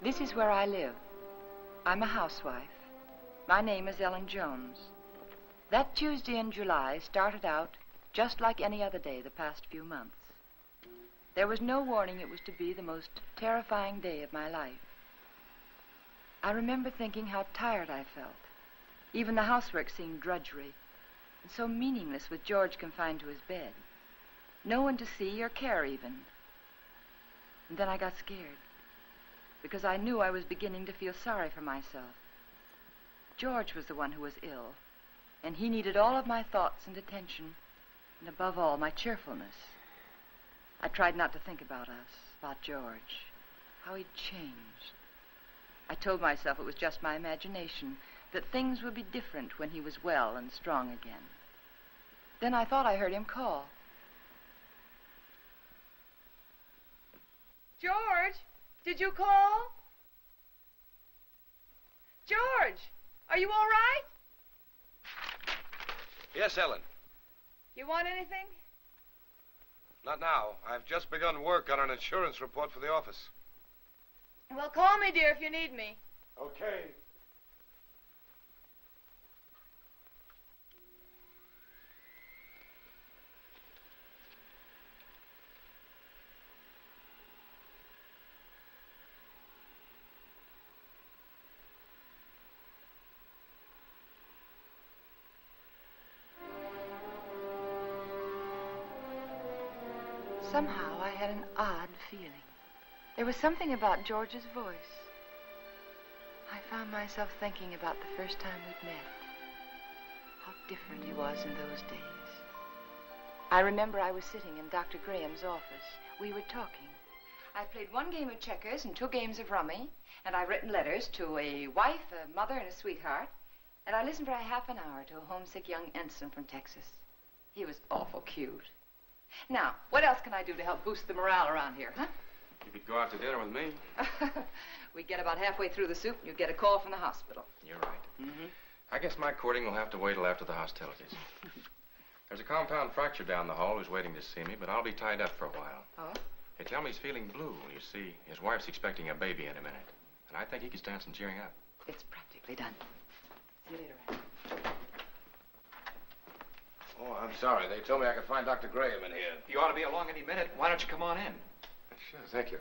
This is where I live. I'm a housewife. My name is Ellen Jones. That Tuesday in July started out just like any other day the past few months. There was no warning it was to be the most terrifying day of my life. I remember thinking how tired I felt. Even the housework seemed drudgery, and so meaningless with George confined to his bed. No one to see or care even. And then I got scared, because I knew I was beginning to feel sorry for myself. George was the one who was ill, and he needed all of my thoughts and attention, and above all, my cheerfulness. I tried not to think about us, about George, how he'd changed. I told myself it was just my imagination, that things would be different when he was well and strong again. Then I thought I heard him call. George, did you call? George, are you all right? Yes, Ellen. You want anything? Not now. I've just begun work on an insurance report for the office. Well, call me, dear, if you need me. Okay. Somehow I had an odd feeling. There was something about George's voice. I found myself thinking about the first time we'd met. How different he was in those days. I remember I was sitting in Dr. Graham's office. We were talking. I played one game of checkers and 2 games of rummy, and I've written letters to a wife, a mother, and a sweetheart, and I listened for a half an hour to a homesick young ensign from Texas. He was awful cute. Now, what else can I do to help boost the morale around here, huh? You could go out to dinner with me. We'd get about halfway through the soup, and you'd get a call from the hospital. You're right. I guess my courting will have to wait till after the hostilities. There's a compound fracture down the hall who's waiting to see me, but I'll be tied up for a while. Oh? They tell me he's feeling blue. You see, his wife's expecting a baby in a minute. And I think he could stand some cheering up. It's practically done. See you later, Randy. Oh, I'm sorry. They told me I could find Dr. Graham in here. You ought to be along any minute. Why don't you come on in? Sure, thank you.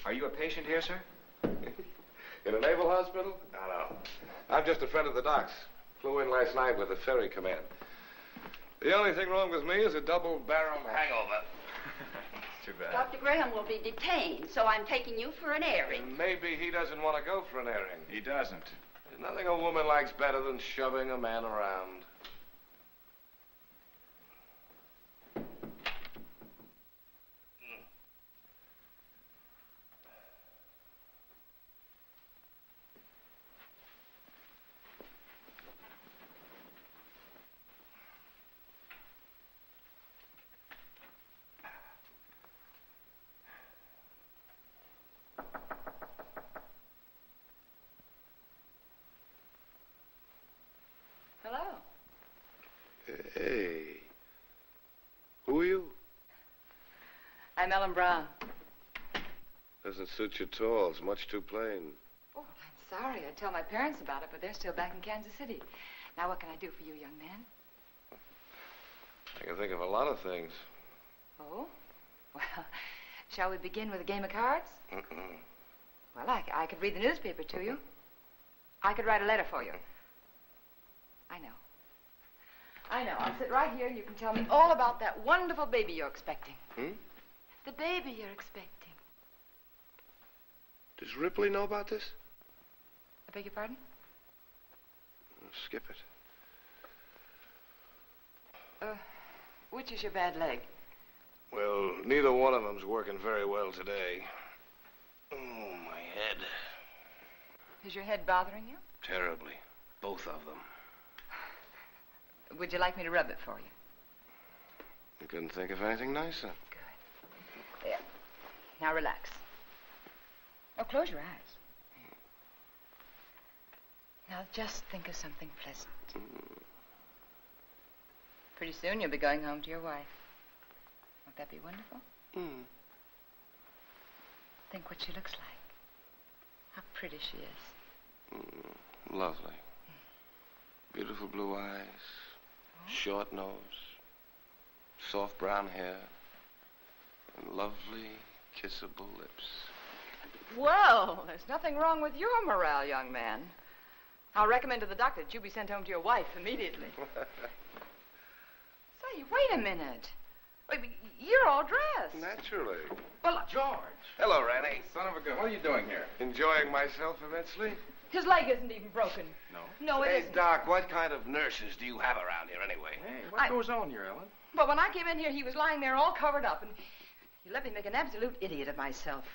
Are you a patient here, sir? In a naval hospital? No. I'm just a friend of the doc's. Flew in last night with the ferry command. The only thing wrong with me is a double-barreled hangover. Too bad. Dr. Graham will be detained, so I'm taking you for an airing. And maybe he doesn't want to go for an airing. He doesn't. There's nothing a woman likes better than shoving a man around. Hello. Hey. Who are you? I'm Ellen Brown. Doesn't suit you at all. It's much too plain. Oh, I'm sorry. I tell my parents about it, but they're still back in Kansas City. Now, what can I do for you, young man? I can think of a lot of things. Oh? Well, shall we begin with a game of cards? Mm-mm. Well, I could read the newspaper to you. I could write a letter for you. I know. I'll sit right here and you can tell me all about that wonderful baby you're expecting. The baby you're expecting. Does Ripley know about this? I beg your pardon? Skip it. Which is your bad leg? Well, neither one of them's working very well today. Oh, my head. Is your head bothering you? Terribly. Both of them. Would you like me to rub it for you? You couldn't think of anything nicer. Good. There. Now relax. Oh, close your eyes. Now just think of something pleasant. Pretty soon you'll be going home to your wife. Won't that be wonderful? Think what she looks like. pretty she is. Lovely. Beautiful blue eyes, short nose, soft brown hair, and lovely, kissable lips. Well, there's nothing wrong with your morale, young man. I'll recommend to the doctor that you be sent home to your wife immediately. Say, wait a minute. You're all dressed. Naturally. Well, George. Hello, Ranny. Son of a gun. What are you doing here? Enjoying myself immensely? His leg isn't even broken. No. No, it Hey, isn't. Doc, what kind of nurses do you have around here anyway? Hey, what goes on here, Ellen? But when I came in here, he was lying there all covered up, and he let me make an absolute idiot of myself.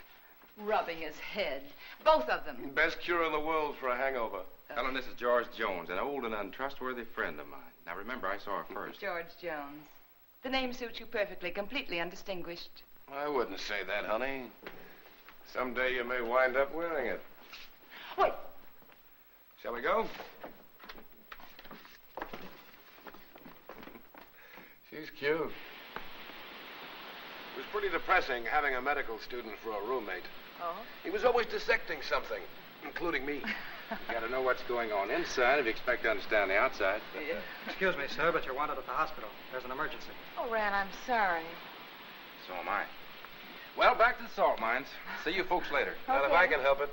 Rubbing his head. Both of them. Best cure in the world for a hangover. Ellen, this is George Jones, an old and untrustworthy friend of mine. Now, remember, I saw her first. George Jones. The name suits you perfectly, completely undistinguished. I wouldn't say that, honey. Someday you may wind up wearing it. Wait. Shall we go? She's cute. It was pretty depressing having a medical student for a roommate. Oh? He was always dissecting something, including me. You gotta know what's going on inside if you expect to understand the outside. Yeah. Excuse me, sir, but you're wanted at the hospital. There's an emergency. Oh, Ran, I'm sorry. So am I. Well, back to the salt mines. See you folks later. Well, if I can help it.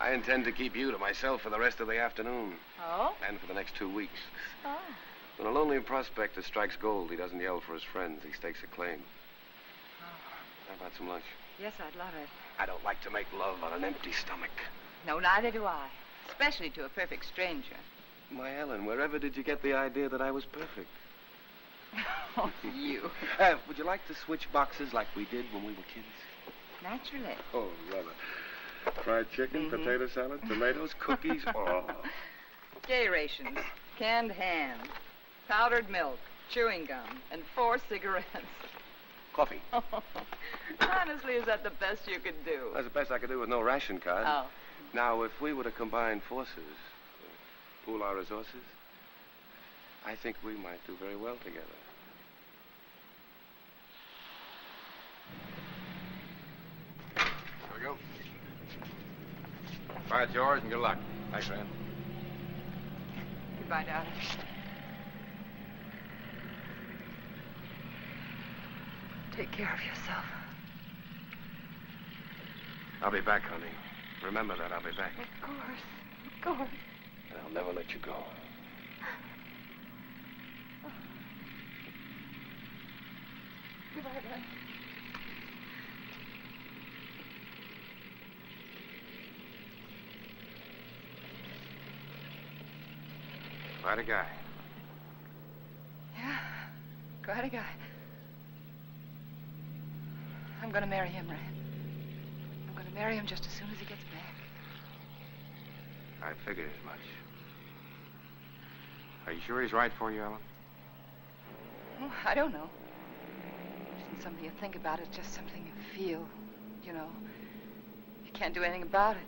I intend to keep you to myself for the rest of the afternoon. Oh? And for the next 2 weeks. Oh. When a lonely prospector strikes gold, he doesn't yell for his friends. He stakes a claim. How about some lunch? Yes, I'd love it. I don't like to make love on an empty stomach. No, neither do I. Especially to a perfect stranger. My Ellen, wherever did you get the idea that I was perfect? Oh, you. Would you like to switch boxes like we did when we were kids? Naturally. Oh, rather. Fried chicken, potato salad, tomatoes, cookies. Oh. Gay rations, canned ham, powdered milk, chewing gum, and 4 cigarettes. Coffee. Honestly, is that the best you could do? That's the best I could do with no ration card. Oh. Now, if we were to combine forces, pool our resources, I think we might do very well together. Here we go. Bye, George, and good luck. Thanks, Rand. Goodbye, darling. Take care of yourself. I'll be back, honey. Remember that, I'll be back. Of course. Of course. And I'll never let you go. Goodbye, Ren. Quite a guy. Yeah, quite a guy. I'm going to marry him, Ren. I'm going to marry him just as soon as he gets back. I figured as much. Are you sure he's right for you, Ellen? Oh, I don't know. It isn't something you think about. It's just something you feel. You know, you can't do anything about it.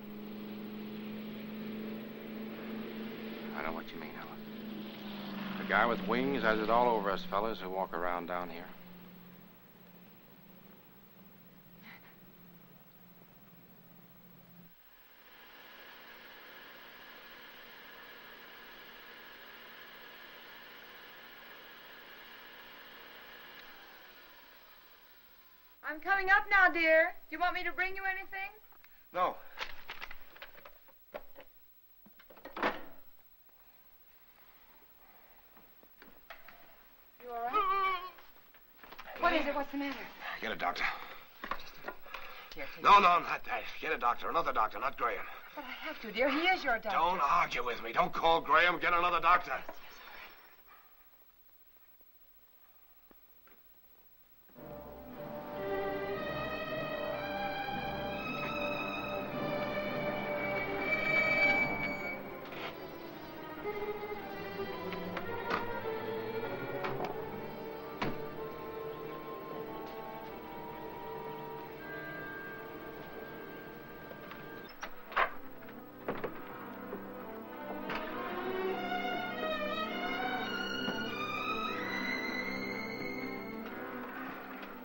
I know what you mean, Ellen. The guy with wings has it all over us fellas who walk around down here. I'm coming up now, dear. Do you want me to bring you anything? No. You all right? What is it? What's the matter? Get a doctor. Here, take No, not that. Get a doctor. Another doctor, not Graham. But I have to, dear. He is your doctor. Don't argue with me. Don't call Graham. Get another doctor.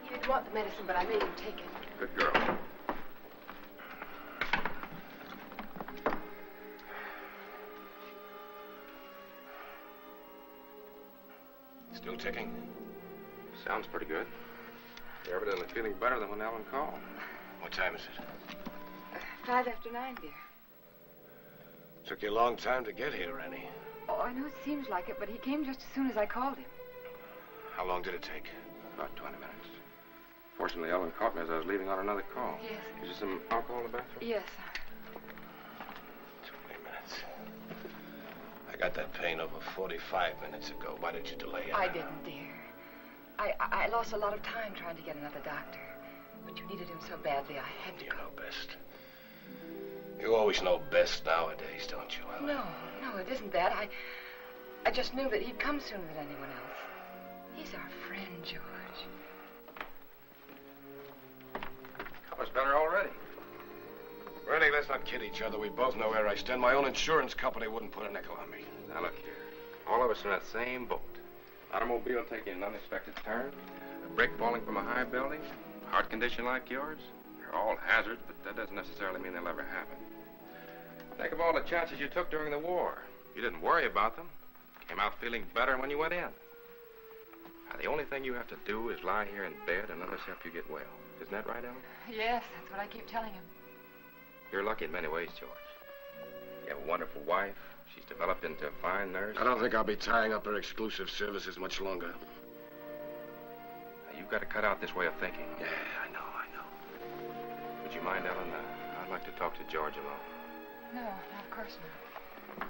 You didn't want the medicine, but I made him take it. Good girl. Still ticking? Sounds pretty good. You're evidently feeling better than when Ellen called. What time is it? 5 after 9, dear. Took you a long time to get here, Annie. Oh, I know it seems like it, but he came just as soon as I called him. How long did it take? About 20 minutes. Fortunately, Ellen caught me as I was leaving on another call. Yes. Is there some alcohol in the bathroom? Yes. 20 minutes. I got that pain over 45 minutes ago. Why did you delay it? I didn't, dear. I lost a lot of time trying to get another doctor. But you needed him so badly, I had to You go. know best. You always know best nowadays, don't you, Ellen? No, it isn't that. I just knew that he'd come sooner than anyone else. He's our friend, George. Color's better already. Rennie, let's not kid each other. We both know where I stand. My own insurance company wouldn't put a nickel on me. Now, look here. All of us are in that same boat. Automobile taking an unexpected turn, a brick falling from a high building, heart condition like yours. They're all hazards, but that doesn't necessarily mean they'll ever happen. Think of all the chances you took during the war. You didn't worry about them. Came out feeling better when you went in. Now, the only thing you have to do is lie here in bed and let us help you get well. Isn't that right, Ellen? Yes, that's what I keep telling him. You're lucky in many ways, George. You have a wonderful wife. She's developed into a fine nurse. I don't think I'll be tying up her exclusive services much longer. Now, you've got to cut out this way of thinking. Yeah, I know. Would you mind, Ellen? I'd like to talk to George alone. No, of course not.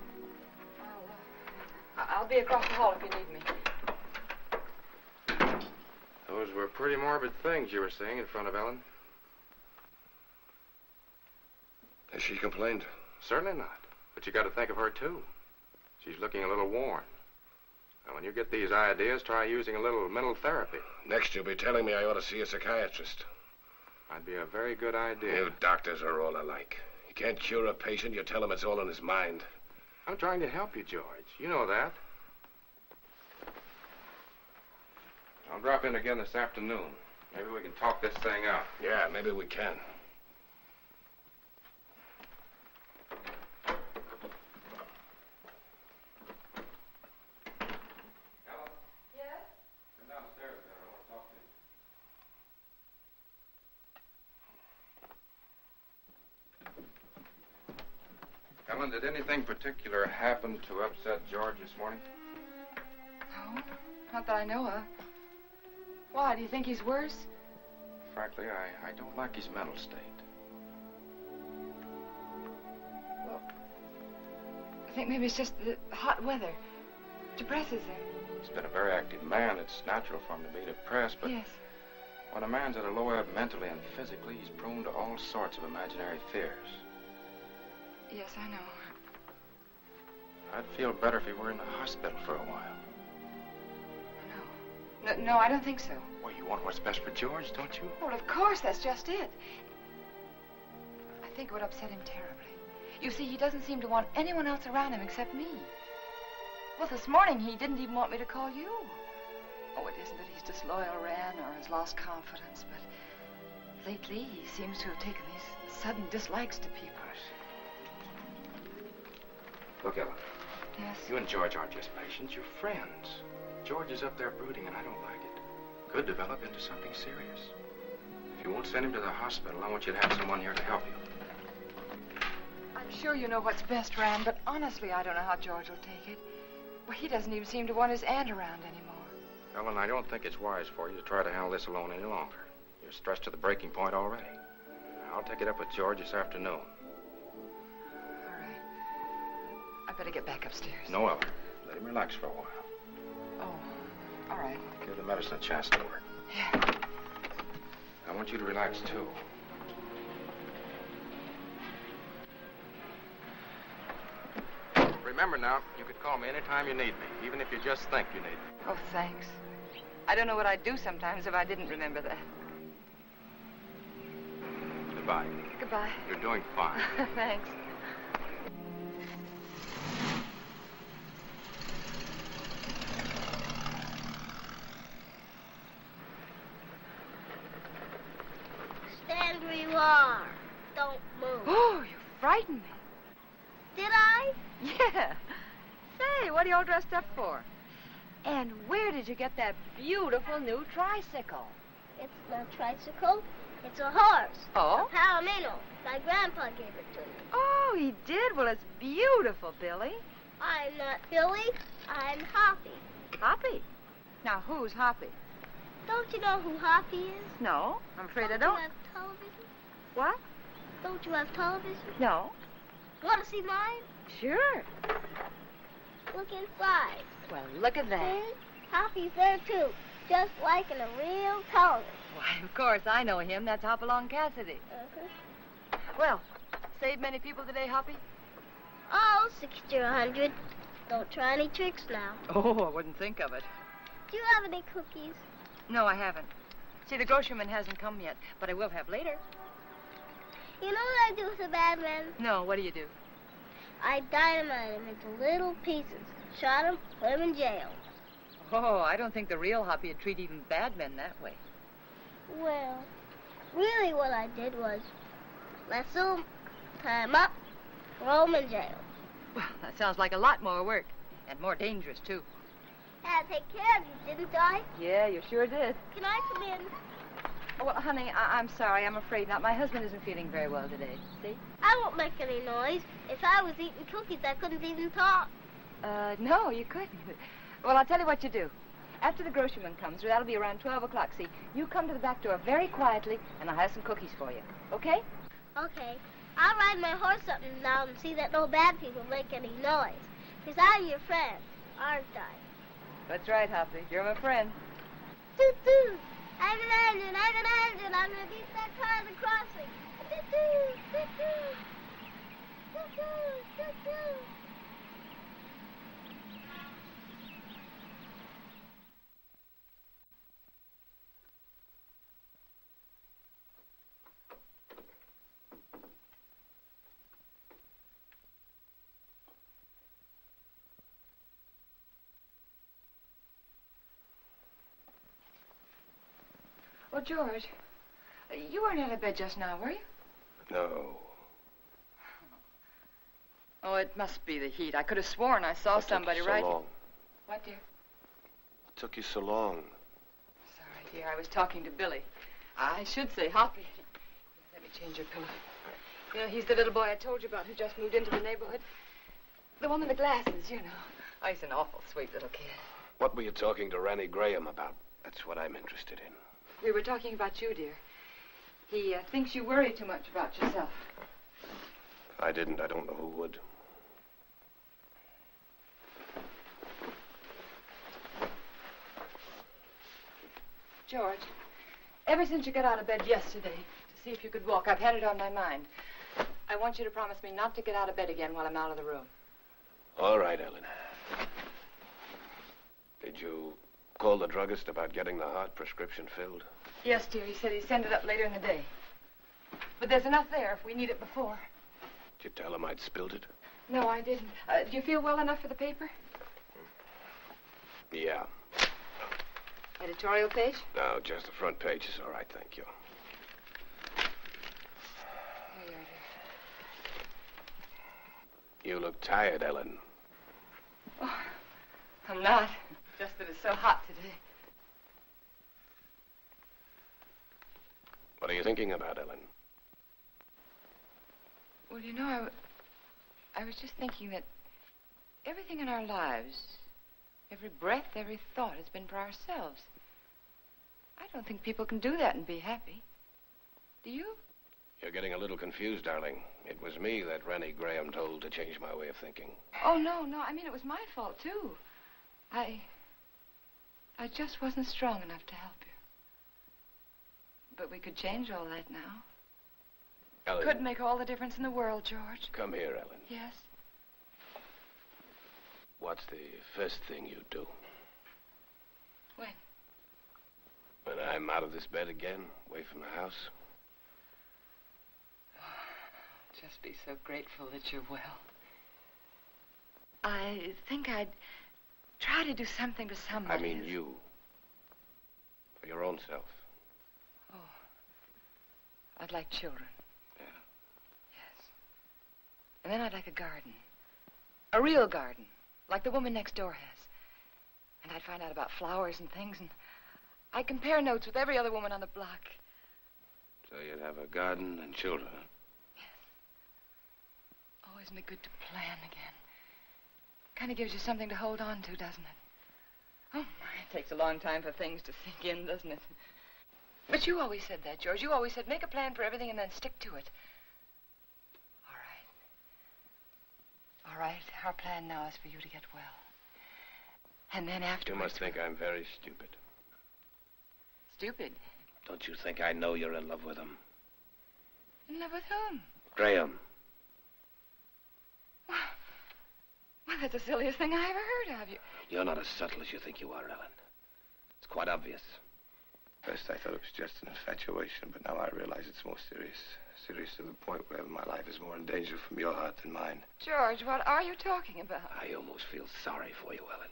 I'll be across the hall if you need me. Those were pretty morbid things you were saying in front of Ellen. Has she complained? Certainly not. But you got to think of her, too. She's looking a little worn. Now, when you get these ideas, try using a little mental therapy. Next, you'll be telling me I ought to see a psychiatrist. Might be a very good idea. You doctors are all alike. You can't cure a patient. You tell him it's all in his mind. I'm trying to help you, George. You know that. I'll drop in again this afternoon. Maybe we can talk this thing out. Yeah, maybe we can. Ellen, did anything particular happen to upset George this morning? No, not that I know of. Why, do you think he's worse? Frankly, I don't like his mental state. Well, I think maybe it's just the hot weather. Depresses him. He's been a very active man. It's natural for him to be depressed, but Yes. when a man's at a low ebb mentally and physically, he's prone to all sorts of imaginary fears. Yes, I know. I'd feel better if he were in the hospital for a while. No, I don't think so. Well, you want what's best for George, don't you? Well, of course, that's just it. I think it would upset him terribly. You see, he doesn't seem to want anyone else around him except me. Well, this morning, he didn't even want me to call you. Oh, it isn't that he's disloyal, Ran, or has lost confidence, but lately he seems to have taken these sudden dislikes to people. Look, Ellen. Yes? You and George aren't just patients, you're friends. George is up there brooding, and I don't like it. Could develop into something serious. If you won't send him to the hospital, I want you to have someone here to help you. I'm sure you know what's best, Ran, but honestly, I don't know how George will take it. Well, he doesn't even seem to want his aunt around anymore. Ellen, I don't think it's wise for you to try to handle this alone any longer. You're stressed to the breaking point already. I'll take it up with George this afternoon. I better get back upstairs. No, Ellen. Let him relax for a while. Oh, all right. Give the medicine a chance to work. Yeah. I want you to relax, too. Remember now, you could call me anytime you need me, even if you just think you need me. Oh, thanks. I don't know what I'd do sometimes if I didn't remember that. Goodbye. Goodbye. You're doing fine. Thanks. Stand where you are. Don't move. Oh, you frightened me. Did I? Yeah. Say, what are you all dressed up for? And where did you get that beautiful new tricycle? It's not a tricycle. It's a horse. Oh? A palomino. My grandpa gave it to me. Oh, he did? Well, it's beautiful, Billy. I'm not Billy. I'm Hoppy. Hoppy? Now, who's Hoppy? Don't you know who Hoppy is? No, I'm afraid I Don't don't. you have television? What? Don't you have television? No. Want to see mine? Sure. Look inside. Well, look at that. See? Hoppy's there, too. Just like in a real television. Why, of course, I know him. That's Hopalong Cassidy. Uh-huh. Well, saved many people today, Hoppy? Oh, 60 or 100. Don't try any tricks now. Oh, I wouldn't think of it. Do you have any cookies? No, I haven't. See, the grocerman hasn't come yet, but I will have later. You know what I do with a bad man? No, what do you do? I dynamite him into little pieces. Shot him, put him in jail. Oh, I don't think the real Hoppy would treat even bad men that way. Well, really what I did was lasso him, tie him up, throw him in jail. Well, that sounds like a lot more work, and more dangerous, too. Had to take care of you, didn't I? Yeah, you sure did. Can I come in? Oh, well, honey, I'm sorry. I'm afraid not. My husband isn't feeling very well today. See? I won't make any noise. If I was eating cookies, I couldn't even talk. No, you couldn't. Well, I'll tell you what you do. After the grocerman comes through, that'll be around 12 o'clock, see? You come to the back door very quietly, and I'll have some cookies for you. Okay? Okay. I'll ride my horse up and down and see that no bad people make any noise. Because I'm your friend, aren't I? That's right, Hoppy. You're my friend. Toot-toot! I'm an engine, I'm an engine. I'm going to beat that car at the crossing. Toot-toot! Toot-toot! Toot-toot! Toot-toot! Well, George, you weren't out of bed just now, were you? No. Oh, it must be the heat. I could have sworn I saw somebody so right. long? What, dear? It took you so long. Sorry, dear. I was talking to Billy. I should say Hoppy. Let me change your pillow. You know, he's the little boy I told you about who just moved into the neighborhood. The one with the glasses, you know. Oh, he's an awful sweet little kid. What were you talking to Ranny Graham about? That's what I'm interested in. We were talking about you, dear. He thinks you worry too much about yourself. I didn't. I don't know who would. George, ever since you got out of bed yesterday to see if you could walk, I've had it on my mind. I want you to promise me not to get out of bed again while I'm out of the room. All right, Ellen. Did you call the druggist about getting the heart prescription filled? Yes, dear. He said he'd send it up later in the day. But there's enough there if we need it before. Did you tell him I'd spilled it? No, I didn't. Do you feel well enough for the paper? Yeah. Editorial page? No, just the front page is all right, thank you. Here you are, dear. You look tired, Ellen. Oh, I'm not. Just that it's so hot today. What are you thinking about, Ellen? Well, you know, I was just thinking that everything in our lives, every breath, every thought has been for ourselves. I don't think people can do that and be happy. Do you? You're getting a little confused, darling. It was me that Rennie Graham told to change my way of thinking. Oh, no. I mean, it was my fault, too. I just wasn't strong enough to help you. But we could change all that now. Ellen. Could make all the difference in the world, George. Come here, Ellen. Yes? What's the first thing you do? When? When I'm out of this bed again, away from the house? Just be so grateful that you're well. I think I'd try to do something for somebody. I mean you. For your own self. Oh. I'd like children. Yeah? Yes. And then I'd like a garden. A real garden. Like the woman next door has. And I'd find out about flowers and things, and I'd compare notes with every other woman on the block. So you'd have a garden and children, huh? Yes. Oh, isn't it good to plan again? Kind of gives you something to hold on to, doesn't it? Oh, my, it takes a long time for things to sink in, doesn't it? But you always said that, George. You always said make a plan for everything and then stick to it. All right. All right, our plan now is for you to get well. And then afterwards... You must think I'm very stupid. Stupid? Don't you think I know you're in love with him? In love with whom? Graham. Well, that's the silliest thing I ever heard of. You're not as subtle as you think you are, Ellen. It's quite obvious. First, I thought it was just an infatuation, but now I realize it's more serious. Serious to the point where my life is more in danger from your heart than mine. George, what are you talking about? I almost feel sorry for you, Ellen.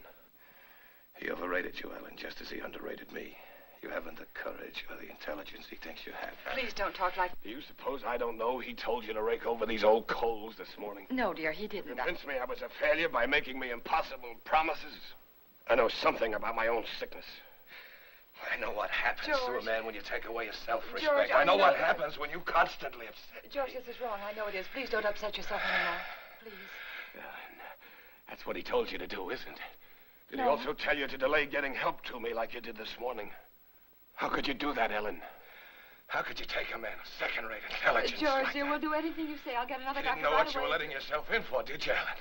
He overrated you, Ellen, just as he underrated me. You haven't the courage or the intelligence he thinks you have. Please don't talk like... Do you suppose I don't know he told you to rake over these old coals this morning? No, dear, he didn't. Convinced me I was a failure by making me impossible promises? I know something about my own sickness. I know what happens to a man when you take away his self-respect. George, I know what happens when you constantly upset. George, this is wrong. I know it is. Please don't upset yourself anymore. Please. That's what he told you to do, isn't it? Did No. he also tell you to delay getting help to me like you did this morning? How could you do that, Ellen? How could you take a man of second-rate intelligence George, like dear, that? we'll do anything you say. I'll get another You didn't doctor know right what you away. were letting yourself in for, did you, Ellen?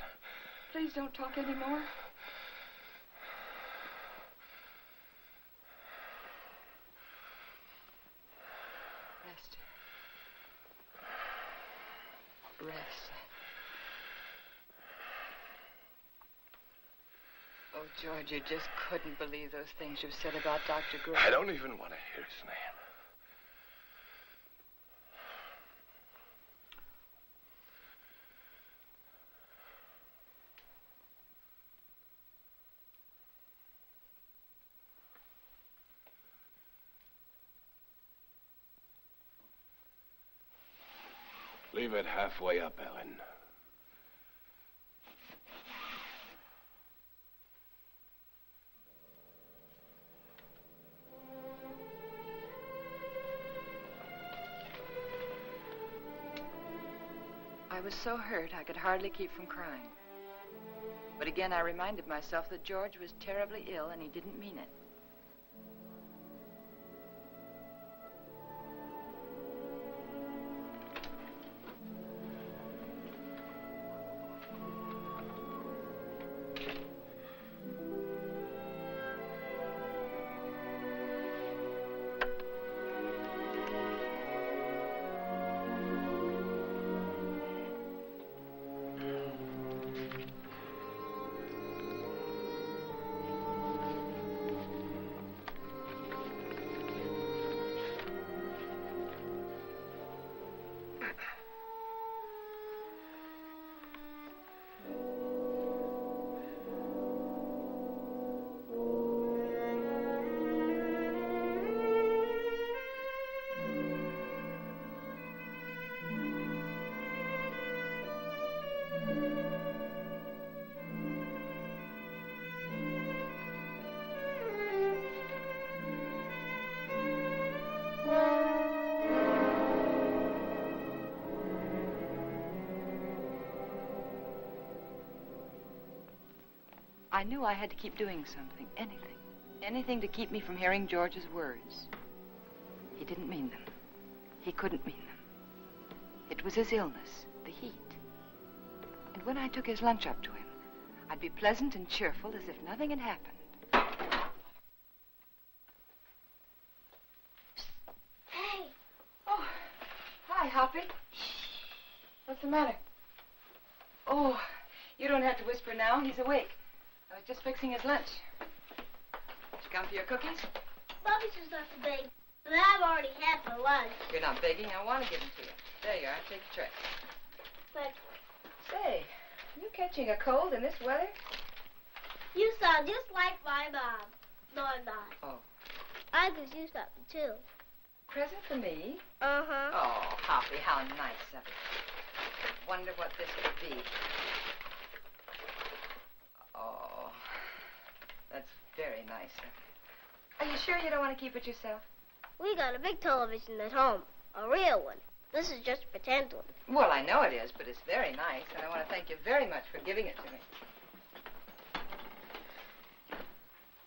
Please don't talk anymore. Rest. Rest. Oh, George, you just couldn't believe those things you've said about Dr. Gray. I don't even want to hear his name. Leave it halfway up, Ellen. I was so hurt I could hardly keep from crying. But again, I reminded myself that George was terribly ill and he didn't mean it. I knew I had to keep doing something, anything. Anything to keep me from hearing George's words. He didn't mean them. He couldn't mean them. It was his illness, the heat. And when I took his lunch up to him, I'd be pleasant and cheerful as if nothing had happened. Hey. Oh, hi, Hoppy. What's the matter? Oh, you don't have to whisper now. He's awake. I was just fixing his lunch. Did you come for your cookies? Bobby's just left the bake, but I've already had for lunch. You're not begging. I want to give them to you. There you are. Take a tray. But Say, you catching a cold in this weather? you sound just like my mom. No, I'm not. Oh. I could use something, too. Present for me? Uh-huh. Oh, Hoppy, how nice of you. I wonder what this could be. Oh, that's very nice. Are you sure you don't want to keep it yourself? We got a big television at home. A real one. This is just a pretend one. Well, I know it is, but it's very nice, and I want to thank you very much for giving it to me.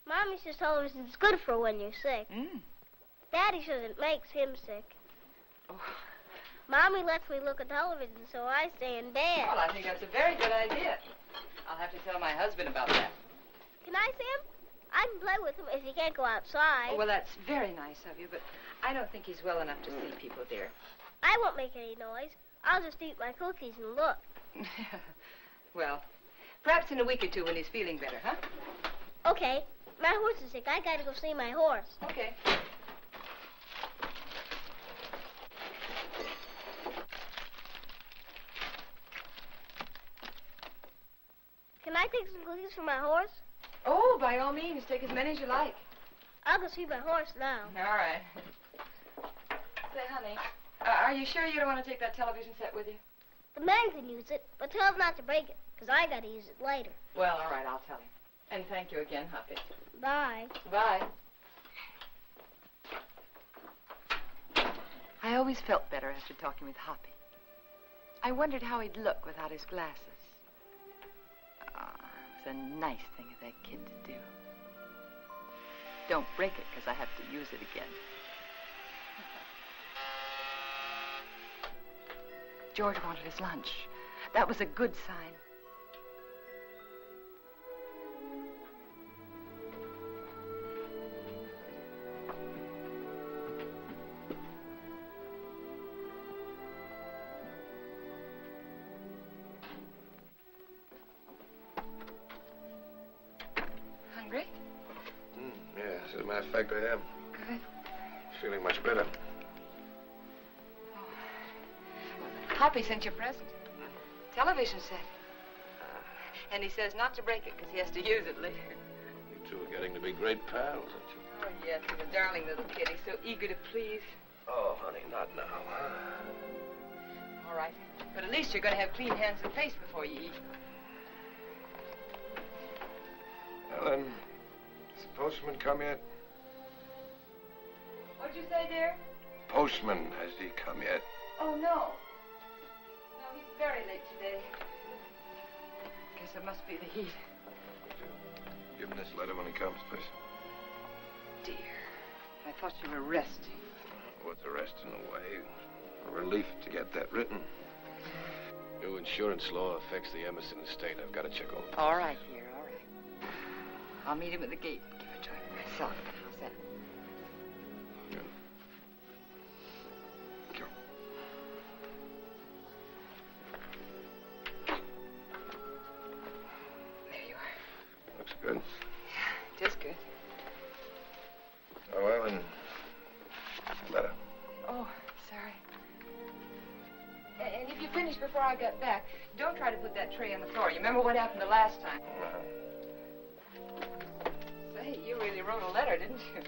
Mommy says television's good for when you're sick. Daddy says it makes him sick. Oh. Mommy lets me look at television, so I stay in bed. Well, I think that's a very good idea. I'll have to tell my husband about that. Can I see him? I can play with him if he can't go outside. Oh, well, that's very nice of you, but I don't think he's well enough to see people, dear. I won't make any noise. I'll just eat my cookies and look. Well, perhaps in a week or two when he's feeling better, huh? Okay. My horse is sick. I gotta go see my horse. Okay. Can I take some cookies for my horse? Oh, by all means, take as many as you like. I'll go see my horse now. All right. Say, honey, are you sure you don't want to take that television set with you? The man can use it, but tell him not to break it, because I gotta use it later. Well, all right, I'll tell him. And thank you again, Hoppy. Bye. Bye. I always felt better after talking with Hoppy. I wondered how he'd look without his glasses. It was a nice thing of that kid to do. Don't break it, because I have to use it again. George wanted his lunch. That was a good sign. Hungry? Yeah, as a matter of fact, I am. Good. Feeling much better. Hoppy sent you a present. Television set. And he says not to break it because he has to use it later. You two are getting to be great pals, aren't you? Oh, yes, he's a darling little kid. He's so eager to please. Oh, honey, not now. All right. But at least you're going to have clean hands and face before you eat. Ellen, has the postman come yet? What'd you say, dear? Postman, has he come yet? Oh, no. No, he's very late today. Guess it must be the heat. Give him this letter when he comes, please. Dear, I thought you were resting. What's the rest in the way? A relief to get that written. New insurance law affects the Emerson estate. I've got to check over. All right, dear, all right. I'll meet him at the gate and give it to him myself. How's that? Good. Go. There you are. Looks good. Yeah, it is good. Oh, Ellen. Letter. Oh, sorry. And if you finish before I get back, don't try to put that tray on the floor. You remember what happened the last time? Say, you really wrote a letter, didn't you?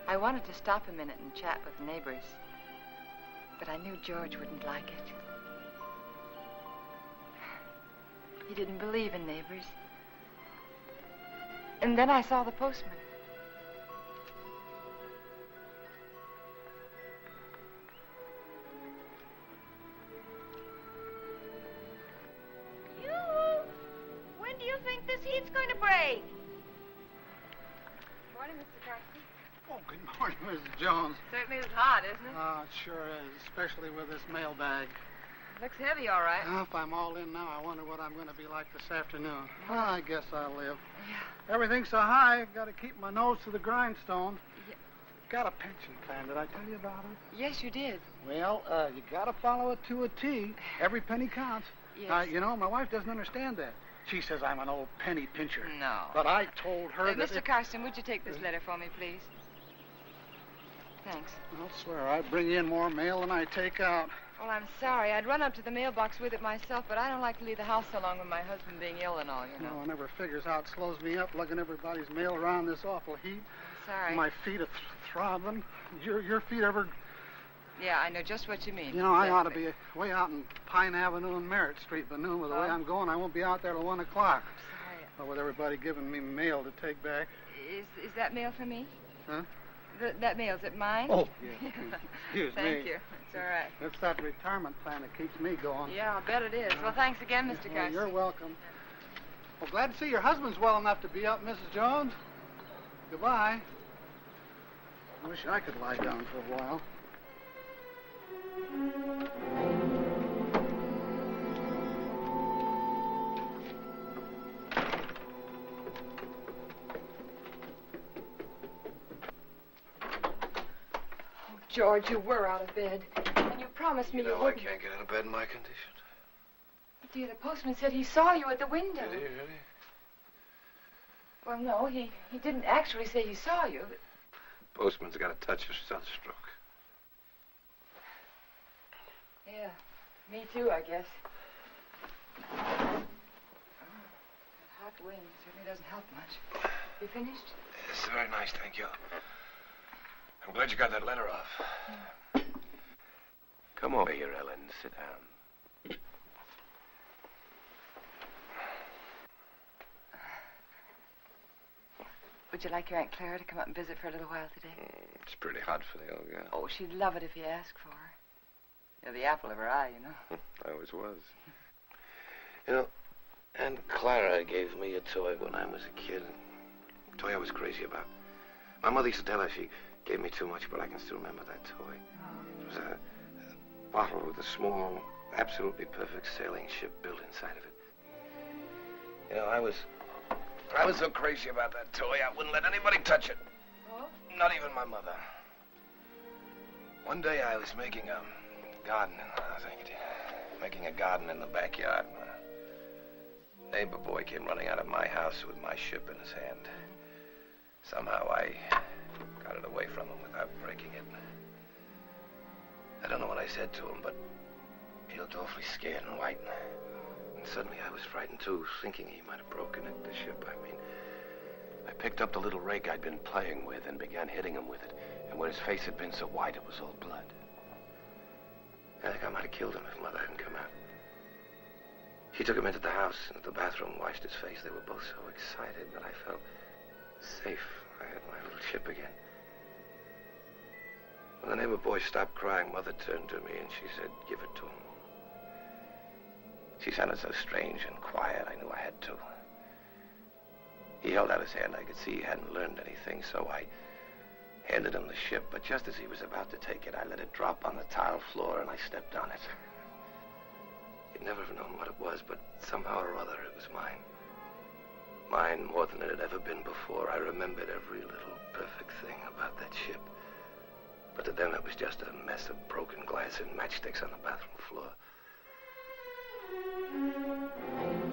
I wanted to stop a minute and chat with neighbors, but I knew George wouldn't like it. He didn't believe in neighbors. And then I saw the postman. When do you think this heat's going to break? Morning, Mr. Carson. Oh, good morning, Mrs. Jones. Certainly is hot, isn't it? Oh, it sure is, especially with this mailbag. Looks heavy, all right. Well, if I'm all in now, I wonder what I'm going to be like this afternoon. Well, I guess I'll live. Yeah. Everything's so high, I've got to keep my nose to the grindstone. Yeah. Got a pension plan. Did I tell you about it? Yes, you did. Well, you got to follow it to a T. Every penny counts. Yes. You know, my wife doesn't understand that. She says I'm an old penny pincher. No. But I told her that Mr. Carson, would you take this letter for me, please? Thanks. I'll swear I bring in more mail than I take out. Well, I'm sorry. I'd run up to the mailbox with it myself, but I don't like to leave the house so long with my husband being ill and all, you know. No one ever figures how it slows me up lugging everybody's mail around this awful heat. Sorry. My feet are throbbing. Your feet ever... Yeah, I know just what you mean. You know, I ought to be way out in Pine Avenue and Merritt Street, but noon, with the way I'm going, I won't be out there till 1 o'clock. Sorry. Well, with everybody giving me mail to take back. Is that mail for me? Huh? That mail, is it mine? Oh, yeah. Excuse me. Thank you. It's all right. It's that retirement plan that keeps me going. Yeah, I'll bet it is. Well, thanks again, Mr. Garcia. You're welcome. Well, glad to see your husband's well enough to be up, Mrs. Jones. Goodbye. I wish I could lie down for a while. George, you were out of bed. And you promised me you I wouldn't. can't get out of bed in my condition. But, dear, the postman said he saw you at the window. Did he really? Well, no, he didn't actually say he saw you. But... Postman's got a touch of sunstroke. Yeah, me too, I guess. Oh, that hot wind certainly doesn't help much. You finished? It's very nice, thank you. I'm glad you got that letter off. Come over here, Ellen. Sit down. Would you like your Aunt Clara to come up and visit for a little while today? It's pretty hot for the old girl. Oh, she'd love it if you asked for her. You're the apple of her eye, you know. I always was. You know, Aunt Clara gave me a toy when I was a kid. A toy I was crazy about. My mother used to tell her she gave me too much, but I can still remember that toy. It was a bottle with a small, absolutely perfect sailing ship built inside of it. You know, I was so crazy about that toy, I wouldn't let anybody touch it. Oh? Not even my mother. One day I was making a garden, making a garden in the backyard. A neighbor boy came running out of my house with my ship in his hand. Somehow I got it away from him without breaking it. I don't know what I said to him, but he looked awfully scared and white. And suddenly I was frightened too, thinking he might have broken it, the ship, I mean. I picked up the little rake I'd been playing with and began hitting him with it. And where his face had been so white, it was all blood. I think I might have killed him if Mother hadn't come out. She took him into the house, into the bathroom, washed his face. They were both so excited that I felt safe. I had my little ship again. When the neighbor boy stopped crying, Mother turned to me and she said, "Give it to him." She sounded so strange and quiet, I knew I had to. He held out his hand. I could see he hadn't learned anything, so I handed him the ship. But just as he was about to take it, I let it drop on the tile floor and I stepped on it. He'd never have known what it was, but somehow or other it was mine. Mine more than it had ever been before. I remembered every little perfect thing about that ship. But to them it was just a mess of broken glass and matchsticks on the bathroom floor.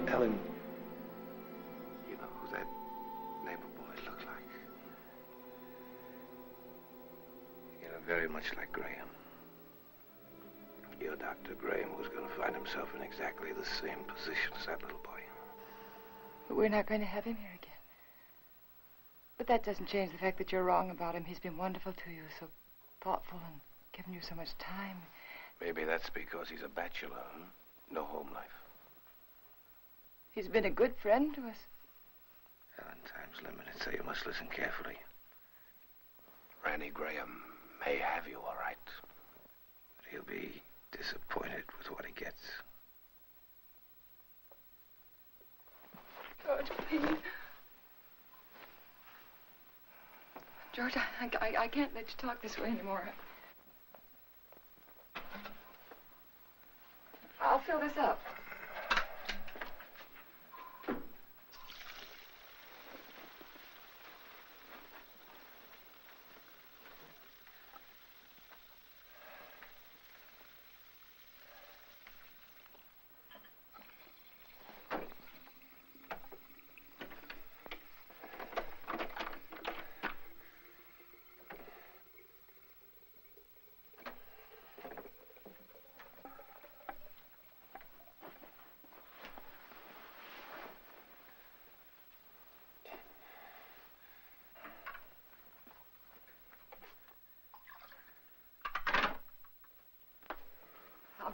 Ellen, you know who that neighbor boy looked like? You know, very much like Graham. Your Dr. Graham was going to find himself in exactly the same position as that little boy. But we're not going to have him here again. But that doesn't change the fact that you're wrong about him. He's been wonderful to you, so thoughtful and given you so much time. Maybe that's because he's a bachelor, huh? No home life. He's been a good friend to us. Ellen, time's limited, so you must listen carefully. Randy Graham may have you, all right. But he'll be disappointed with what he gets. George, please. George, I can't let you talk this way anymore. I'll fill this up.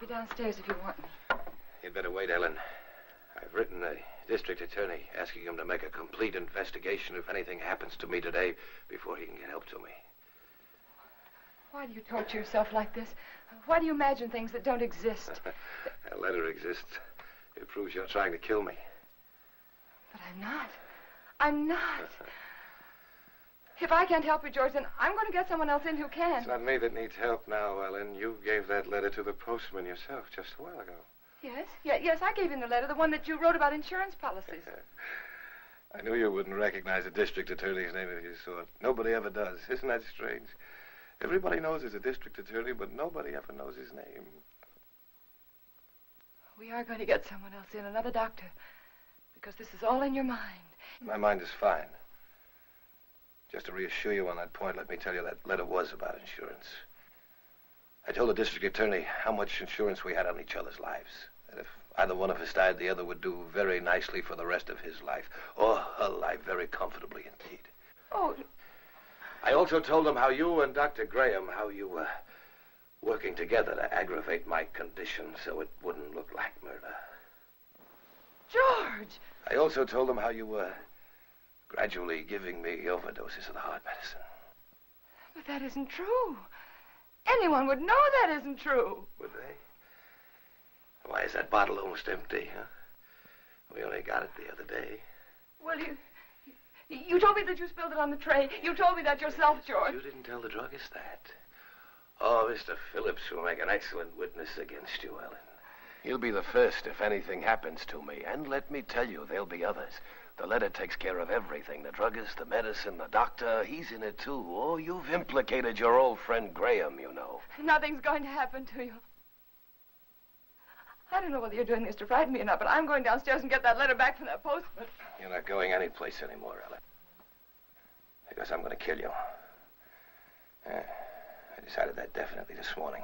be downstairs if you want me. You'd better wait, Ellen. I've written the district attorney asking him to make a complete investigation if anything happens to me today before he can get help to me. Why do you torture yourself like this? Why do you imagine things that don't exist? That letter exists. It proves you're trying to kill me. But I'm not. I'm not. If I can't help you, George, then I'm going to get someone else in who can. It's not me that needs help now, Ellen. You gave that letter to the postman yourself just a while ago. Yes? Yes, I gave him the letter, the one that you wrote about insurance policies. I knew you wouldn't recognize a district attorney's name if you saw it. Nobody ever does. Isn't that strange? Everybody knows he's a district attorney, but nobody ever knows his name. We are going to get someone else in, another doctor, because this is all in your mind. My mind is fine. Just to reassure you on that point, let me tell you that letter was about insurance. I told the district attorney how much insurance we had on each other's lives. That if either one of us died, the other would do very nicely for the rest of his life. Or her life, very comfortably indeed. Oh. I also told them how you and Dr. Graham, how you were working together to aggravate my condition so it wouldn't look like murder. George! I also told them how you were gradually giving me overdoses of the heart medicine. But that isn't true. Anyone would know that isn't true. Would they? Why is that bottle almost empty, huh? We only got it the other day. Well, you told me that you spilled it on the tray. You told me that yourself, George. You didn't tell the druggist that. Oh, Mr. Phillips will make an excellent witness against you, Ellen. He'll be the first if anything happens to me. And let me tell you, there'll be others. The letter takes care of everything. The druggist, the medicine, the doctor. He's in it, too. Oh, you've implicated your old friend Graham, you know. Nothing's going to happen to you. I don't know whether you're doing this to frighten me or not, but I'm going downstairs and get that letter back from that postman. You're not going anyplace anymore, Ellen. Because I'm going to kill you. I decided that definitely this morning.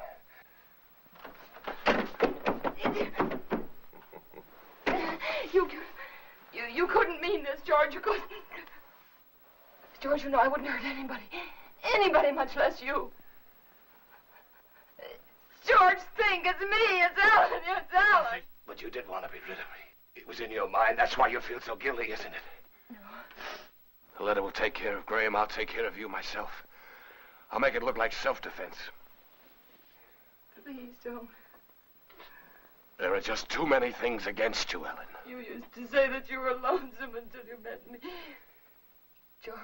You couldn't mean this, George. You couldn't. George, you know I wouldn't hurt anybody. Anybody, much less you. George, think. It's me. It's Ellen. It's Ellen. But you did want to be rid of me. It was in your mind. That's why you feel so guilty, isn't it? No. The letter will take care of Graham. I'll take care of you myself. I'll make it look like self-defense. Please don't. There are just too many things against you, Ellen. You used to say that you were lonesome until you met me. George.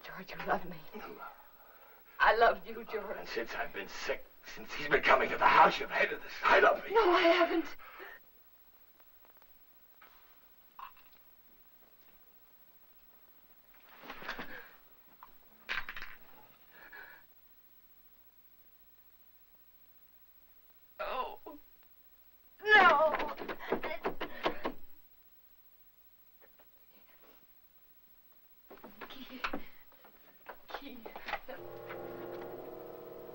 George, you love me. I loved you, George. And since I've been sick, since he's been coming to the house, you've hated the sight of me. No, I haven't. Oh. No. Key.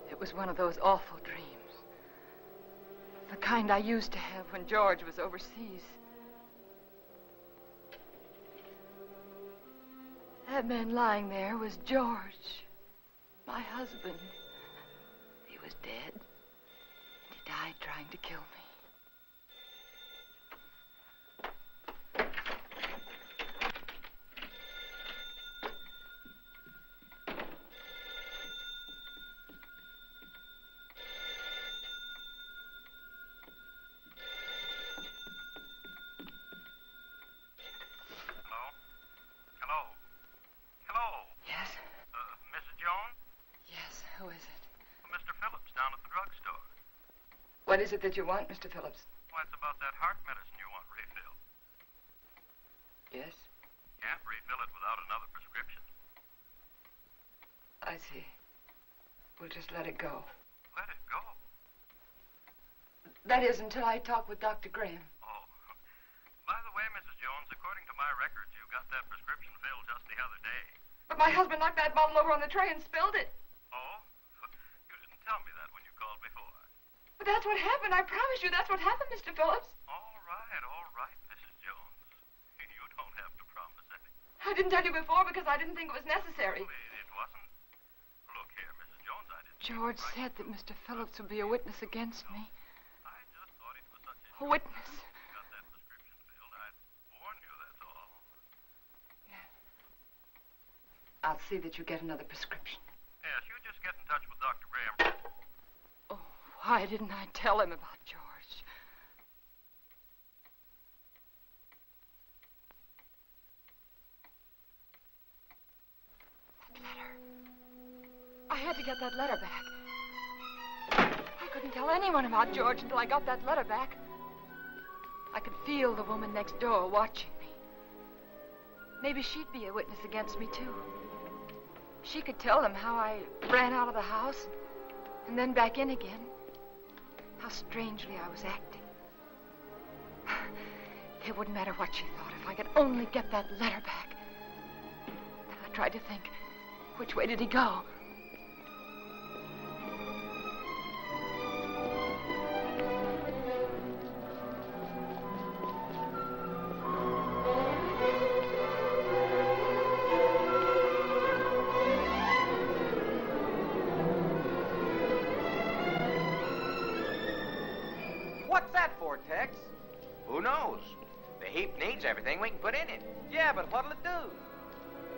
It was one of those awful dreams. The kind I used to have when George was overseas. That man lying there was George, my husband. He was dead, and he died trying to kill me. What is it that you want, Mr. Phillips? Well, it's about that heart medicine you want refilled. Yes? Can't refill it without another prescription. I see. We'll just let it go. Let it go? That is, until I talk with Dr. Graham. Oh. By the way, Mrs. Jones, according to my records, you got that prescription filled just the other day. But my husband knocked that bottle over on the tray and spilled it. Oh? You didn't tell me that when you called before. But that's what happened. I promise you that's what happened, Mr. Phillips. All right, Mrs. Jones. You don't have to promise anything. I didn't tell you before because I didn't think it was necessary. Well, it wasn't. Look here, Mrs. Jones, I didn't George said that Mr. Phillips would be a witness against me. I just thought it was such A a witness. You got that prescription filled. I'd warn you, that's all. I'll see that you get another prescription. Yes, you just get in touch with Dr. Graham. Oh, why didn't I tell him about George? That letter. I had to get that letter back. I couldn't tell anyone about George until I got that letter back. I could feel the woman next door watching me. Maybe she'd be a witness against me, too. She could tell them how I ran out of the house and then back in again. How strangely I was acting. It wouldn't matter what she thought if I could only get that letter back. I tried to think, which way did he go? What's that for, Tex? Who knows? The heap needs everything we can put in it. Yeah, but what'll it do?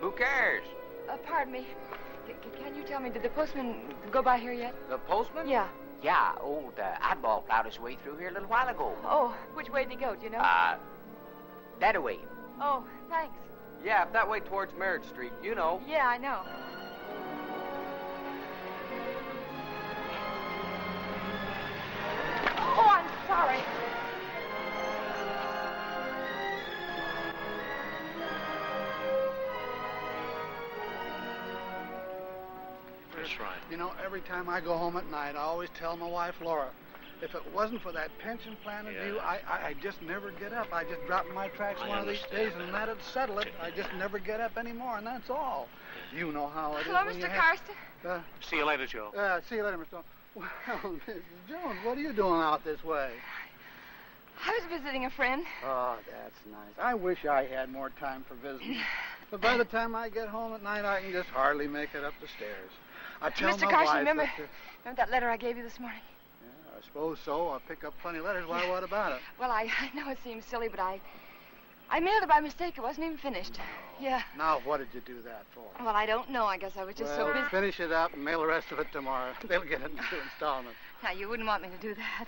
Who cares? Pardon me. Can you tell me, did the postman go by here yet? The postman? Yeah. Yeah, old Oddball plowed his way through here a little while ago. Oh, which way did he go, do you know? That way. Oh, thanks. Yeah, up that way towards Merritt Street, you know. Yeah, I know. Oh, I'm sorry. That's right. You know, every time I go home at night, I always tell my wife, Laura, if it wasn't for that pension plan of you, I just never get up. I just drop in my tracks one of these days, and that'd settle it. I just never get up anymore, and that's all. You know how it is. Hello, when you Mr. have- Carston. See you later, Joe. See you later, Mr. Stone. Well, Mrs. Jones, what are you doing out this way? I was visiting a friend. Oh, that's nice. I wish I had more time for visiting. But by the time I get home at night, I can just hardly make it up the stairs. I tell Mr. my Carson, wife remember that letter I gave you this morning? Yeah, I suppose so. I pick up plenty of letters. Why, what about it? Well, I know it seems silly, but I mailed it by mistake. It wasn't even finished. Yeah. Now, what did you do that for? Well, I don't know. I guess I was just so busy. Finish it up and mail the rest of it tomorrow. They'll get it in 2 installments. Now, you wouldn't want me to do that.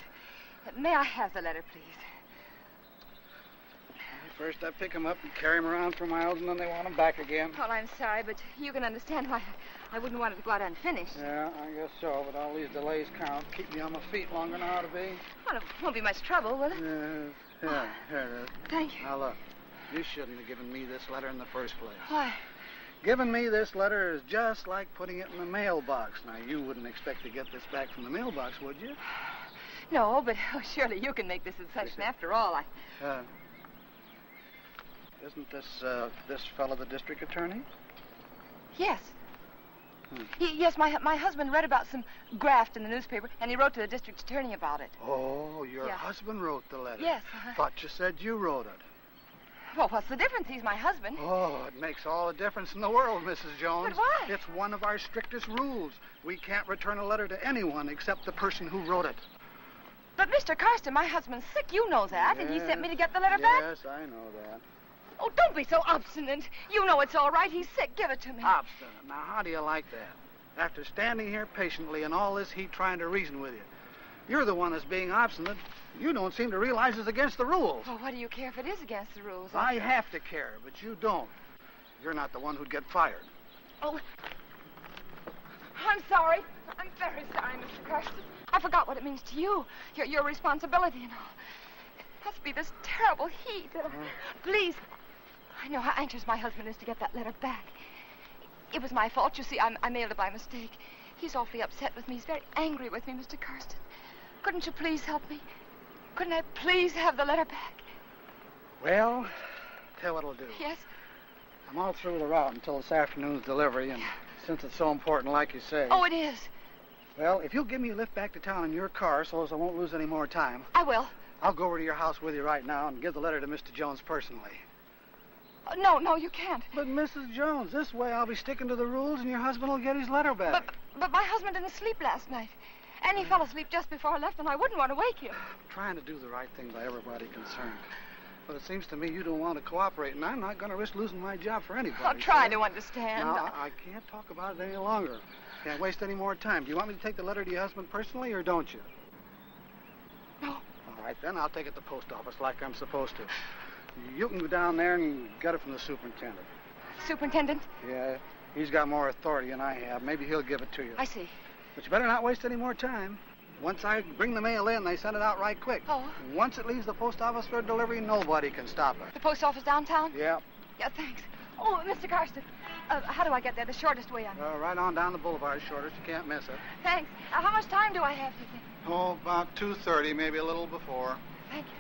May I have the letter, please? First, I pick them up and carry them around for miles, and then they want them back again. Well, I'm sorry, but you can understand why I wouldn't want it to go out unfinished. Yeah, I guess so, but all these delays count. Keep me on my feet longer than I ought to be. Well, it won't be much trouble, will it? Yeah, here it is. Thank you. Now, look, you shouldn't have given me this letter in the first place. Why? Giving me this letter is just like putting it in the mailbox. Now, you wouldn't expect to get this back from the mailbox, would you? No, but surely you can make this concession. After all, Isn't this fellow the district attorney? Yes. Yes, my husband read about some graft in the newspaper, and he wrote to the district attorney about it. Oh, your Yeah. husband wrote the letter? Yes. Thought you said you wrote it. Well, what's the difference? He's my husband. Oh, it makes all the difference in the world, Mrs. Jones. But why? It's one of our strictest rules. We can't return a letter to anyone except the person who wrote it. But, Mr. Carston, my husband's sick. You know that, and he sent me to get the letter back. Yes, I know that. Oh, don't be so obstinate. You know it's all right. He's sick. Give it to me. Obstinate. Now, how do you like that? After standing here patiently in all this heat trying to reason with you, you're the one that's being obstinate. You don't seem to realize it's against the rules. Well, what do you care if it is against the rules? I have to care, but you don't. You're not the one who'd get fired. Oh, I'm sorry. I'm very sorry, Mr. Carston. I forgot what it means to you, your responsibility and all. It must be this terrible heat. Please, I know how anxious my husband is to get that letter back. It was my fault. You see, I mailed it by mistake. He's awfully upset with me. He's very angry with me, Mr. Carston. Couldn't you please help me? Couldn't I please have the letter back? Well, tell you what I'll do. Yes? I'm all through the route until this afternoon's delivery, and since it's so important, like you say. Oh, it is. Well, if you'll give me a lift back to town in your car so as I won't lose any more time. I will. I'll go over to your house with you right now and give the letter to Mr. Jones personally. No, you can't. But, Mrs. Jones, this way I'll be sticking to the rules and your husband will get his letter back. But my husband didn't sleep last night. And he fell asleep just before I left, and I wouldn't want to wake him. I'm trying to do the right thing by everybody concerned. But it seems to me you don't want to cooperate, and I'm not going to risk losing my job for anybody. I'll try to understand. Now, I can't talk about it any longer. Can't waste any more time. Do you want me to take the letter to your husband personally, or don't you? No. All right, then I'll take it to the post office like I'm supposed to. You can go down there and get it from the superintendent. Superintendent? Yeah, he's got more authority than I have. Maybe he'll give it to you. I see. But you better not waste any more time. Once I bring the mail in, they send it out right quick. Oh. Once it leaves the post office for delivery, nobody can stop it. The post office downtown? Yeah. Yeah, thanks. Oh, Mr. Karsten, how do I get there? The shortest way on. Right on down the boulevard, shortest. You can't miss it. Thanks. How much time do I have, do you think? Oh, about 2:30, maybe a little before. Thank you.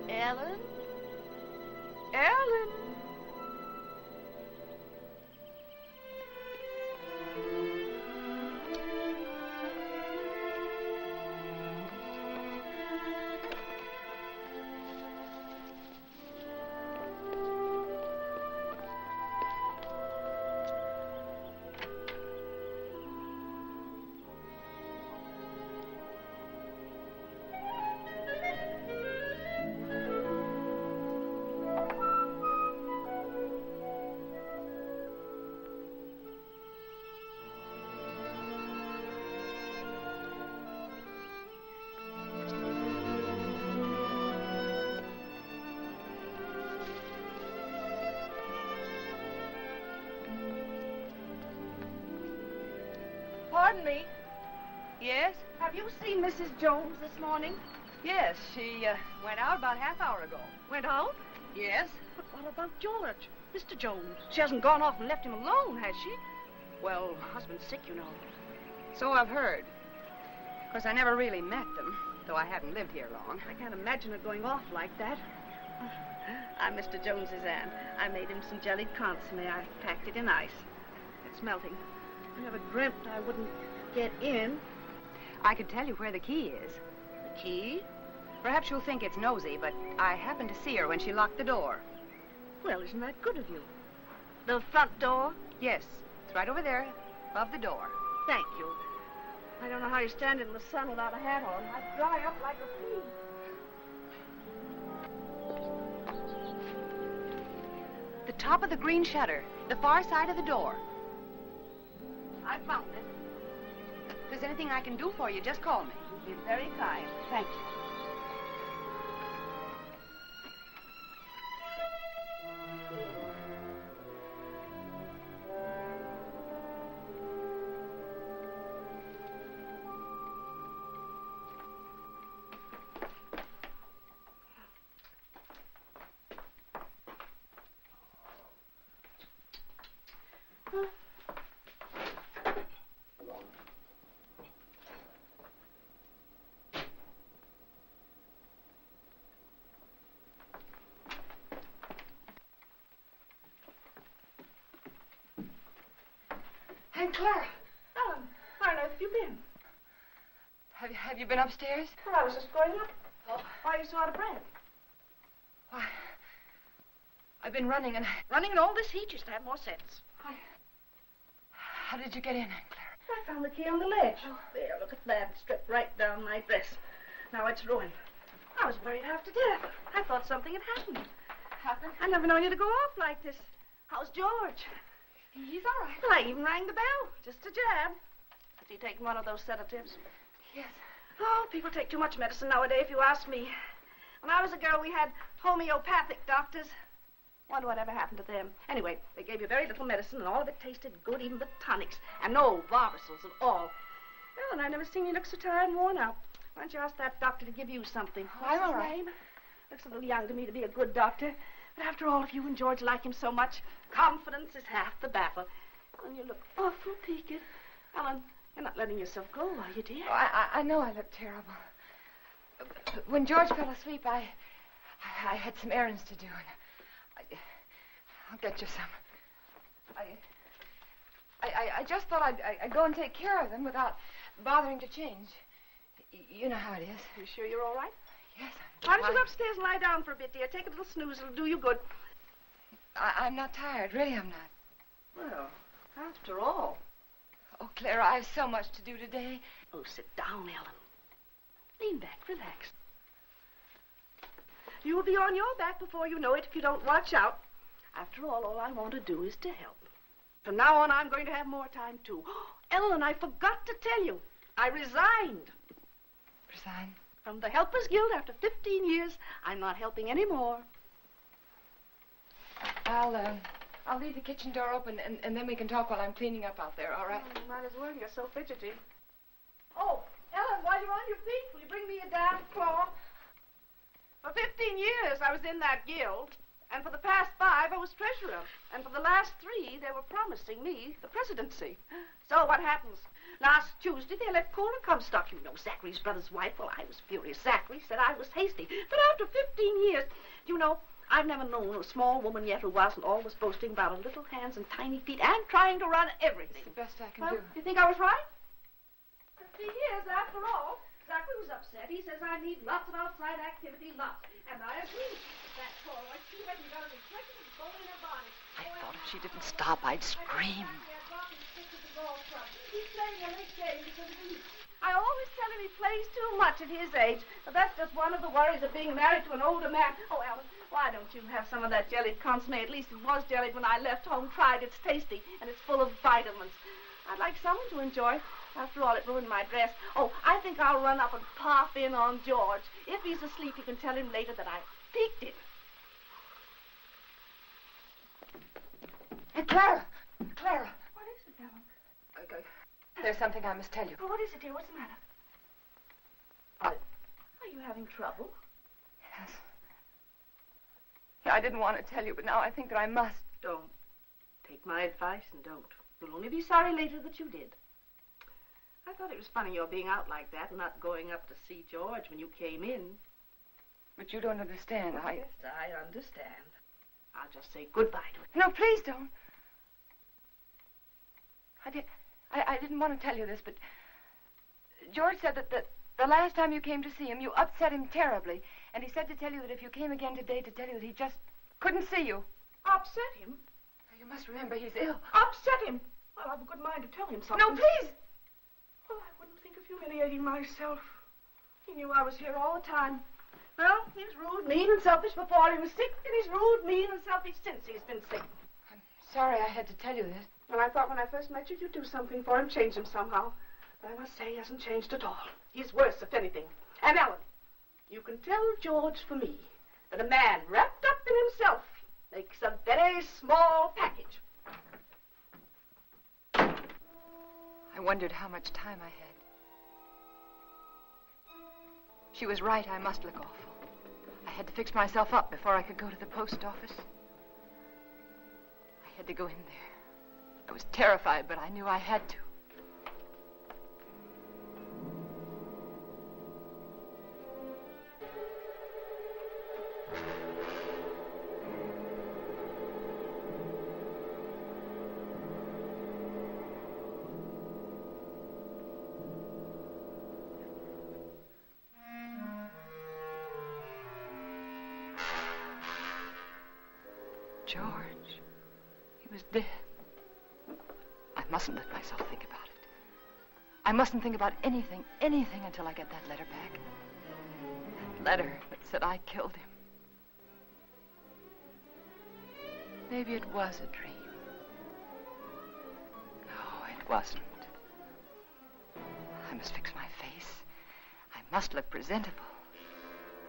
Ellen? Ellen? Pardon me. Yes? Have you seen Mrs. Jones this morning? Yes, she went out about half hour ago. Went out? Yes? But what about George? Mr. Jones. She hasn't gone off and left him alone, has she? Well, husband's sick, you know. So I've heard. Of course, I never really met them, though I haven't lived here long. I can't imagine her going off like that. I'm Mr. Jones's aunt. I made him some jellied consomme. I packed it in ice. It's melting. I never dreamt I wouldn't get in. I could tell you where the key is. The key? Perhaps you'll think it's nosy, but I happened to see her when she locked the door. Well, isn't that good of you? The front door? Yes, it's right over there, above the door. Thank you. I don't know how you stand in the sun without a hat on. I'd dry up like a pea. The top of the green shutter, the far side of the door. I found it. If there's anything I can do for you, just call me. You've been very kind. Thank you. Aunt Clara. Ellen, where on earth have you been? Have you been upstairs? Well, I was just going up. Oh. Why are you so out of breath? Why, I've been running and... Running in all this heat, you should have more sense. How did you get in, Aunt Clara? I found the key on the ledge. Oh. There, look at that. It stripped right down my dress. Now it's ruined. I was worried half to death. I thought something had happened. Happened? I never known you to go off like this. How's George? He's all right. Well, I even rang the bell. Just a jab. Has he taken one of those sedatives? Yes. Oh, people take too much medicine nowadays, if you ask me. When I was a girl, we had homeopathic doctors. Wonder what ever happened to them. Anyway, they gave you very little medicine, and all of it tasted good, even the tonics. And no barbitals at all. Well, and I've never seen you look so tired and worn out. Why don't you ask that doctor to give you something? I'm all What's his right. name? Looks a little young to me to be a good doctor. But after all, if you and George like him so much, confidence is half the battle. And you look awful peaked. Ellen, you're not letting yourself go, are you, dear? Oh, I know I look terrible. When George fell asleep, I had some errands to do, and I'll get you some. I just thought I'd go and take care of them without bothering to change. You know how it is. You sure you're all right? Yes, Why don't you go upstairs and lie down for a bit, dear? Take a little snooze. It'll do you good. I'm not tired. Really, I'm not. Well, after all. Oh, Clara, I have so much to do today. Oh, sit down, Ellen. Lean back. Relax. You'll be on your back before you know it if you don't watch out. After all I want to do is to help. From now on, I'm going to have more time, too. Ellen, I forgot to tell you. I resigned. Resign? From the Helpers Guild after 15 years. I'm not helping anymore. I'll leave the kitchen door open, and then we can talk while I'm cleaning up out there, all right? Oh, you might as well. You're so fidgety. Oh, Ellen, while you're on your feet, will you bring me a damn cloth? For 15 years, I was in that guild. And for the past 5, I was treasurer. And for the last 3, they were promising me the presidency. So what happens? Last Tuesday, they let Cora Comstock. You know, Zachary's brother's wife. Well, I was furious. Zachary said I was hasty. But after 15 years, you know, I've never known a small woman yet who wasn't always boasting about her little hands and tiny feet and trying to run everything. It's the best I can do. You think I was right? 15 years after all. Zachary was upset. He says I need lots of outside activity, lots. And I agree. That Cora, she hasn't got a reflective bone in her body. I thought if she didn't stop, I'd scream. He's playing a late game because of me. I always tell him he plays too much at his age, but that's just one of the worries of being married to an older man. Oh, Ellen, why don't you have some of that jellied consomme? At least it was jellied when I left home. Tried. It's tasty, and it's full of vitamins. I'd like someone to enjoy. After all, it ruined my dress. Oh, I think I'll run up and pop in on George. If he's asleep, you can tell him later that I peeked him. Hey, Clara! Clara! What is it, Ellen? There's something I must tell you. Oh, what is it, dear? What's the matter? Are you having trouble? Yes. I didn't want to tell you, but now I think that I must. Don't. Take my advice and don't. You'll only be sorry later that you did. I thought it was funny your being out like that and not going up to see George when you came in. But you don't understand. Yes, I understand. I'll just say goodbye to him. No, please don't. I didn't want to tell you this, but George said that the last time you came to see him, you upset him terribly. And he said to tell you that if you came again today, to tell you that he just couldn't see you. Upset him? You must remember he's ill. Upset him? Well, I've a good mind to tell him something. No, please! Well, I wouldn't think of humiliating myself. He knew I was here all the time. Well, he was rude, mean, and selfish before he was sick, and he's rude, mean, and selfish since he's been sick. I'm sorry I had to tell you this. Well, I thought when I first met you, you'd do something for him, change him somehow. But I must say he hasn't changed at all. He's worse, if anything. And Ellen, you can tell George for me that a man wrapped up in himself makes a very small package. I wondered how much time I had. She was right. I must look awful. I had to fix myself up before I could go to the post office. I had to go in there. I was terrified, but I knew I had to. George, he was dead. I mustn't let myself think about it. I mustn't think about anything until I get that letter back. That letter that said I killed him. Maybe it was a dream. No, it wasn't. I must fix my face. I must look presentable.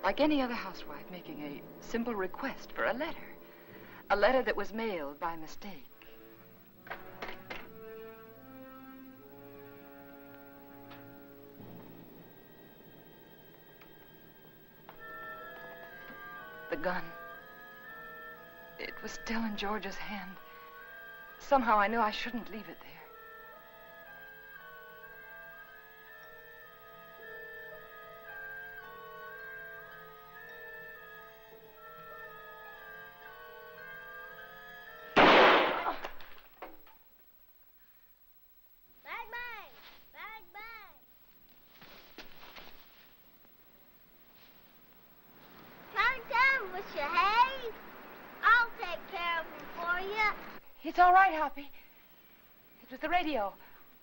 Like any other housewife making a simple request for a letter. A letter that was mailed by mistake. The gun. It was still in George's hand. Somehow I knew I shouldn't leave it there. It's all right, Hoppy. It was the radio.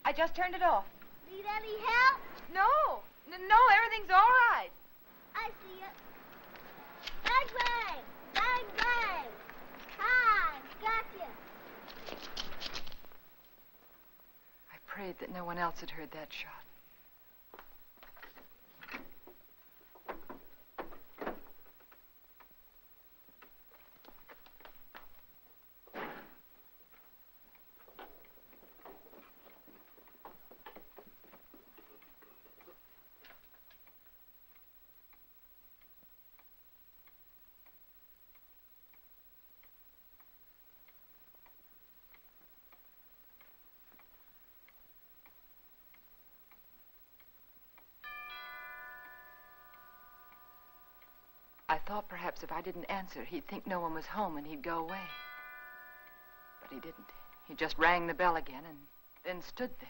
I just turned it off. Need any help? No, everything's all right. I see it. Bang, bang! Bang, bang! Hi, gotcha. I prayed that no one else had heard that shot. I thought perhaps if I didn't answer, he'd think no one was home and he'd go away. But he didn't. He just rang the bell again and then stood there.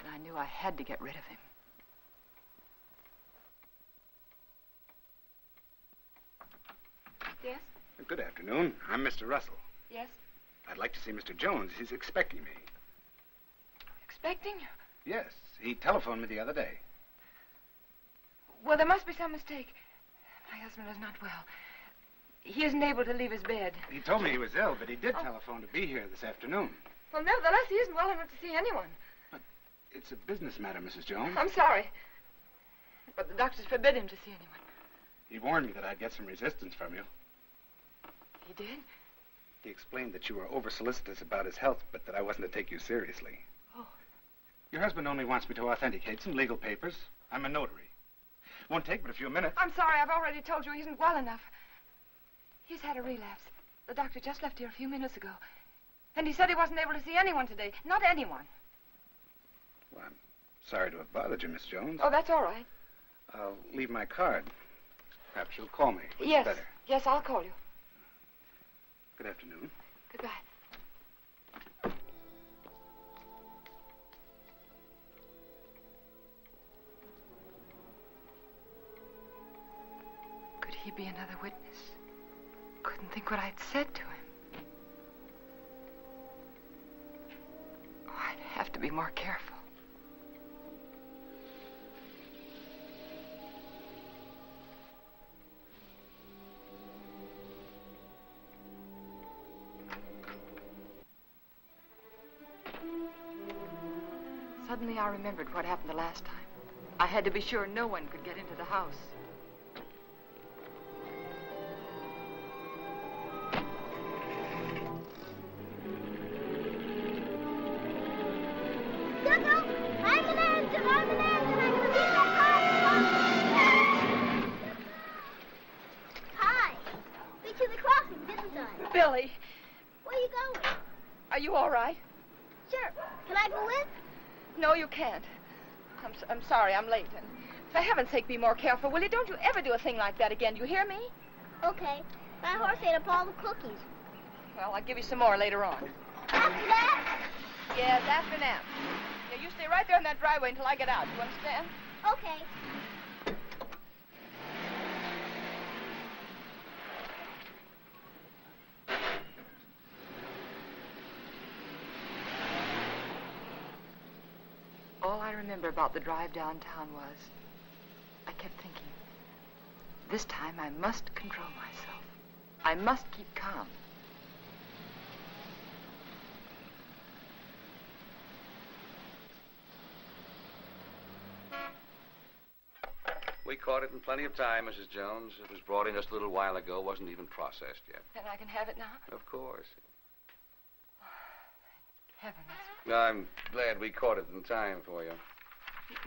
Then I knew I had to get rid of him. Yes? Good afternoon. I'm Mr. Russell. Yes? I'd like to see Mr. Jones. He's expecting me. Expecting you? Yes. He telephoned me the other day. Well, there must be some mistake. My husband is not well. He isn't able to leave his bed. He told me he was ill, but he did telephone to be here this afternoon. Well, nevertheless, he isn't well enough to see anyone. But it's a business matter, Mrs. Jones. I'm sorry. But the doctors forbid him to see anyone. He warned me that I'd get some resistance from you. He did? He explained that you were over-solicitous about his health, but that I wasn't to take you seriously. Oh. Your husband only wants me to authenticate some legal papers. I'm a notary. Won't take but a few minutes. I'm sorry. I've already told you he isn't well enough. He's had a relapse. The doctor just left here a few minutes ago. And he said he wasn't able to see anyone today. Not anyone. Well, I'm sorry to have bothered you, Miss Jones. Oh, that's all right. I'll leave my card. Perhaps you'll call me. Yes. Better. Yes, I'll call you. Good afternoon. Goodbye. Could he be another witness? Couldn't think what I'd said to him. Oh, I'd have to be more careful. Suddenly I remembered what happened the last time. I had to be sure no one could get into the house. Hi. Be to the crossing, didn't I? Billy. Where are you going? Are you all right? Sure. Can I go with? No, you can't. I'm sorry, I'm late. And for heaven's sake, be more careful, will you? Don't you ever do a thing like that again. Do you hear me? Okay. My horse ate up all the cookies. Well, I'll give you some more later on. After that? Yes, after nap. Yeah, you stay right there in that driveway until I get out. You understand? Okay. All I remember about the drive downtown was I kept thinking, this time I must control myself. I must keep calm. We caught it in plenty of time, Mrs. Jones. It was brought in just a little while ago. Wasn't even processed yet. And I can have it now? Of course. Heavens. I'm glad we caught it in time for you.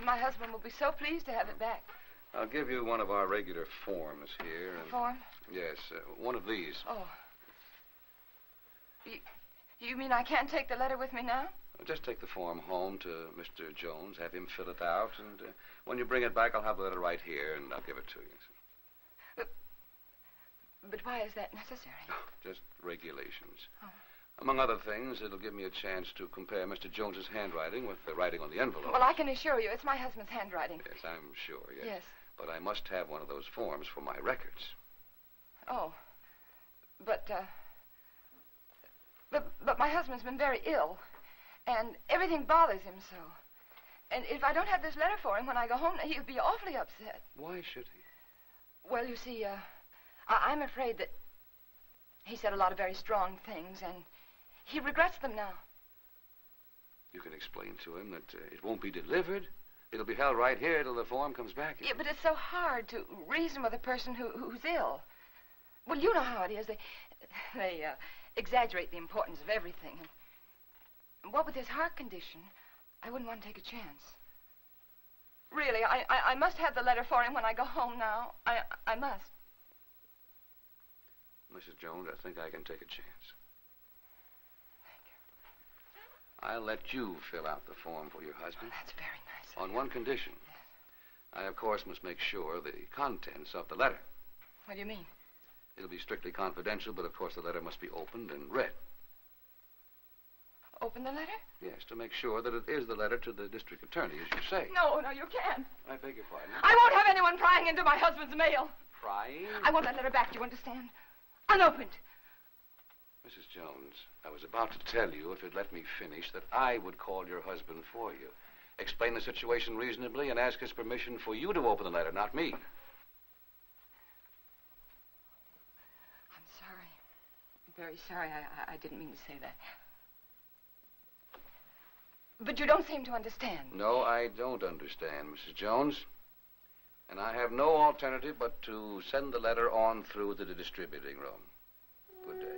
My husband will be so pleased to have it back. I'll give you one of our regular forms here. And... Form? Yes, one of these. Oh. You mean I can't take the letter with me now? Just take the form home to Mr. Jones, have him fill it out, and when you bring it back, I'll have the letter right here, and I'll give it to you. But why is that necessary? Just regulations. Oh. Among other things, it'll give me a chance to compare Mr. Jones's handwriting with the writing on the envelope. Well, I can assure you it's my husband's handwriting. Yes, I'm sure, yes. Yes. But I must have one of those forms for my records. Oh. But my husband's been very ill, and everything bothers him so. And if I don't have this letter for him when I go home, he'll be awfully upset. Why should he? Well, you see, I'm afraid that he said a lot of very strong things, and he regrets them now. You can explain to him that it won't be delivered. It'll be held right here till the form comes back. Yeah, but it's so hard to reason with a person who's ill. Well, you know how it is. They exaggerate the importance of everything. And what with his heart condition, I wouldn't want to take a chance. Really, I must have the letter for him when I go home now. I must. Mrs. Jones, I think I can take a chance. Thank you. I'll let you fill out the form for your husband. Oh, that's very nice. On one condition. Yes. I, of course, must make sure the contents of the letter. What do you mean? It'll be strictly confidential, but of course the letter must be opened and read. Open the letter? Yes, to make sure that it is the letter to the district attorney, as you say. No, you can't. I beg your pardon. I won't have anyone prying into my husband's mail. Prying? I want that letter back, do you understand? Unopened. Mrs. Jones, I was about to tell you, if you'd let me finish, that I would call your husband for you. Explain the situation reasonably and ask his permission for you to open the letter, not me. I'm sorry. I'm very sorry. I didn't mean to say that. But you don't seem to understand. No, I don't understand, Mrs. Jones. And I have no alternative but to send the letter on through to the distributing room. Good day.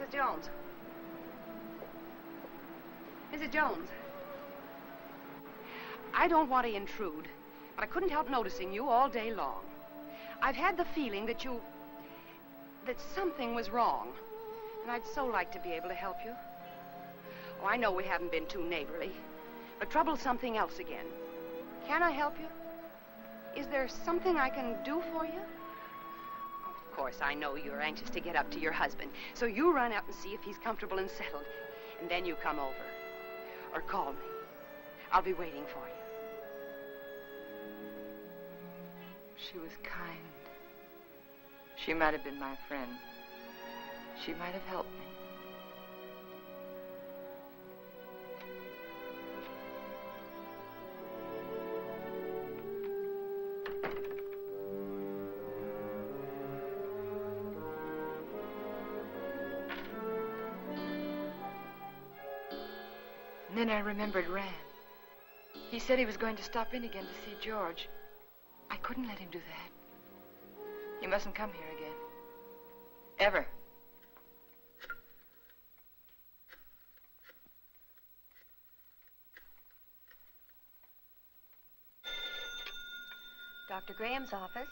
Mrs. Jones. Mrs. Jones. I don't want to intrude, but I couldn't help noticing you all day long. I've had the feeling that something was wrong, and I'd so like to be able to help you. Oh, I know we haven't been too neighborly, but trouble's something else again. Can I help you? Is there something I can do for you? Of course, I know you're anxious to get up to your husband, so you run up and see if he's comfortable and settled, and then you come over. Or call me. I'll be waiting for you. She was kind. She might have been my friend. She might have helped me. And then I remembered Rand. He said he was going to stop in again to see George. I couldn't let him do that. He mustn't come here again. Ever. Dr. Graham's office.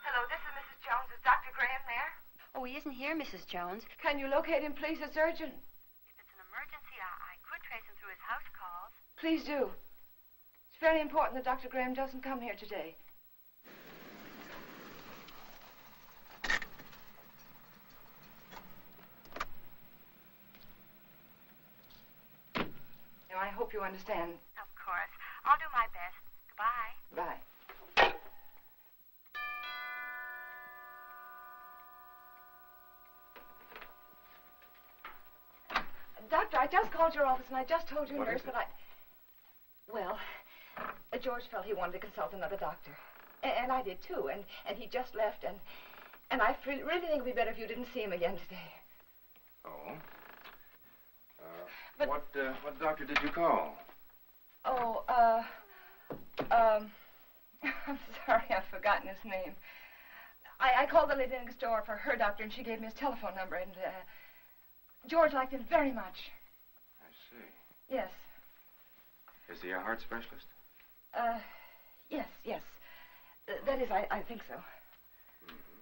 Hello, this is Mrs. Jones. Is Dr. Graham there? Oh, he isn't here, Mrs. Jones. Can you locate him, please? It's urgent. If it's an emergency, I could trace him through his house calls. Please do. It's very important that Dr. Graham doesn't come here today. Now, I hope you understand. Of course. I'll do my best. Goodbye. Bye. I just called your office and I just told your What nurse is it? that Well, George felt he wanted to consult another doctor. And I did too, and he just left, and I really think it would be better if you didn't see him again today. Oh? What doctor did you call? Oh, I'm sorry, I've forgotten his name. I called the lady next door for her doctor, and she gave me his telephone number, and George liked him very much. I see. Yes. Is he a heart specialist? Yes. That is, I think so. Mm-hmm.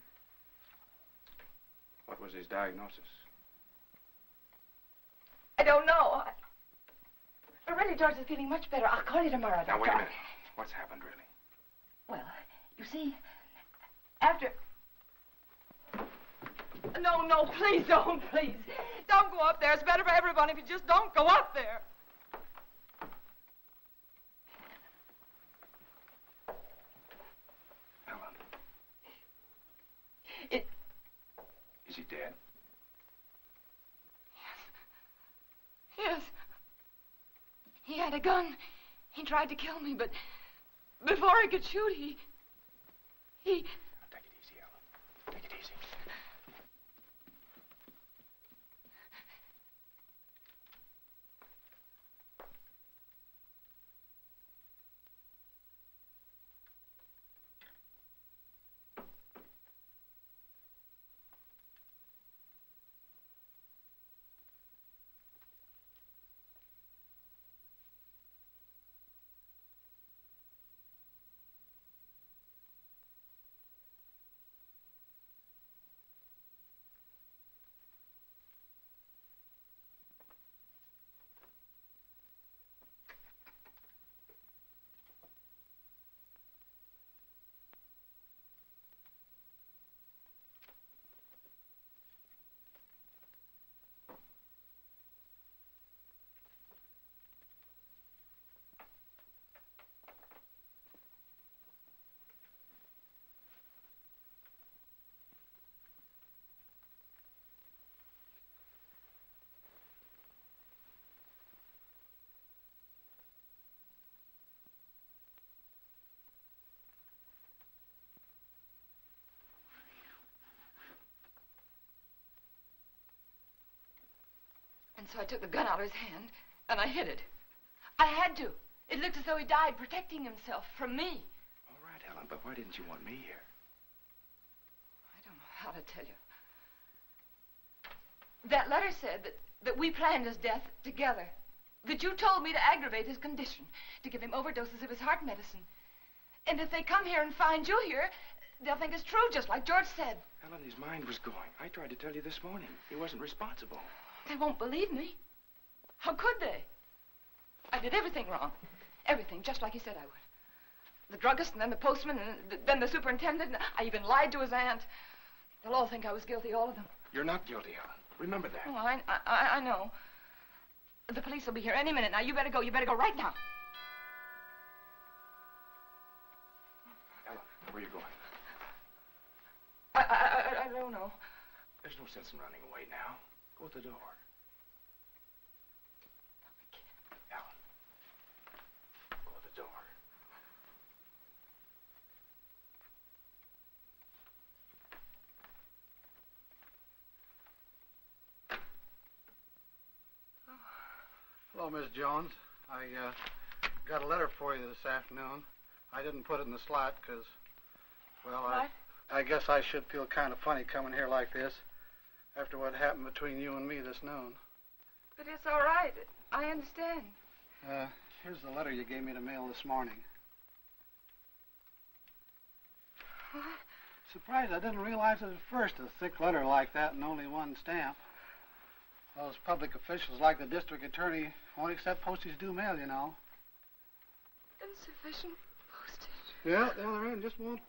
What was his diagnosis? I don't know. But really, George is feeling much better. I'll call you tomorrow, Doctor. Now, wait a minute. What's happened, really? Well, you see, after... No, please don't, please. Don't go up there. It's better for everyone if you just don't go up there. Ellen. Is he dead? Yes. He had a gun. He tried to kill me, but before he could shoot, he... Take it easy, Ellen. Take it easy. And so I took the gun out of his hand, and I hid it. I had to. It looked as though he died protecting himself from me. All right, Ellen, but why didn't you want me here? I don't know how to tell you. That letter said that we planned his death together. That you told me to aggravate his condition, to give him overdoses of his heart medicine. And if they come here and find you here, they'll think it's true, just like George said. Ellen, his mind was going. I tried to tell you this morning. He wasn't responsible. They won't believe me. How could they? I did everything wrong. Everything, just like he said I would. The druggist, and then the postman, and then the superintendent, and I even lied to his aunt. They'll all think I was guilty, all of them. You're not guilty, Ellen. Remember that. Oh, I know. The police will be here any minute now. You better go. You better go right now. Ellen, where are you going? I don't know. There's no sense in running away now. Go to the door. Ellen. Go to the door. Hello, Miss Jones. I got a letter for you this afternoon. I didn't put it in the slot because, well, I guess I should feel kind of funny coming here like this after what happened between you and me this noon. But it's all right. I understand. Here's the letter you gave me to mail this morning. What? Surprised I didn't realize it at first, a thick letter like that and only one stamp. Those public officials like the district attorney won't accept postage due mail, you know. Insufficient postage. Yeah, the other end just won't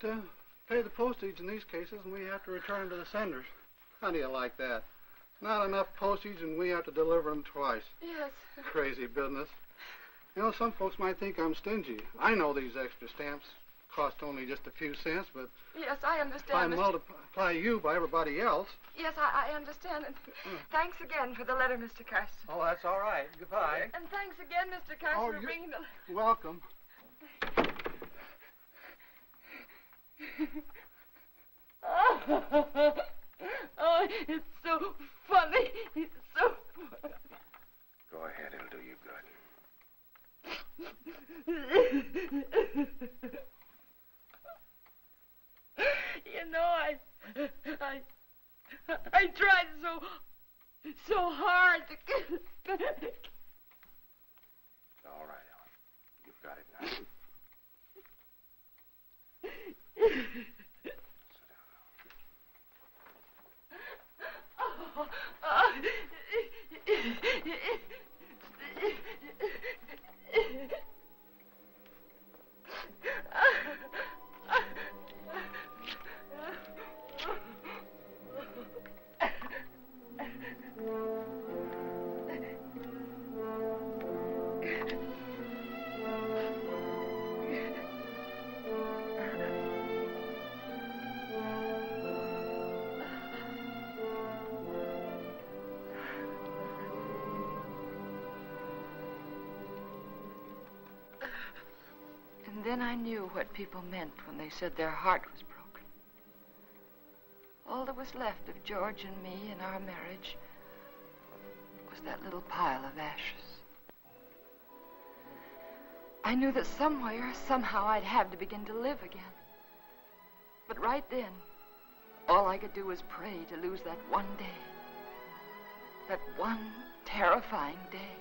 pay the postage in these cases, and we have to return them to the senders. How do you like that? Not enough postage, and we have to deliver them twice. Yes. Crazy business. You know, some folks might think I'm stingy. I know these extra stamps cost only just a few cents, but Yes, I if I understand. multiply you by everybody else... Yes, I understand. And thanks again for the letter, Mr. Carson. Oh, that's all right. Goodbye. And thanks again, Mr. Carson, for bringing the... Welcome. Oh, it's so funny. It's so funny. Go ahead, it'll do you good. You know, I tried so hard to get back. All right, Ellen. You've got it now. And then I knew what people meant when they said their heart was broken. All that was left of George and me and our marriage was that little pile of ashes. I knew that somewhere, somehow, I'd have to begin to live again. But right then, all I could do was pray to lose that one day. That one terrifying day.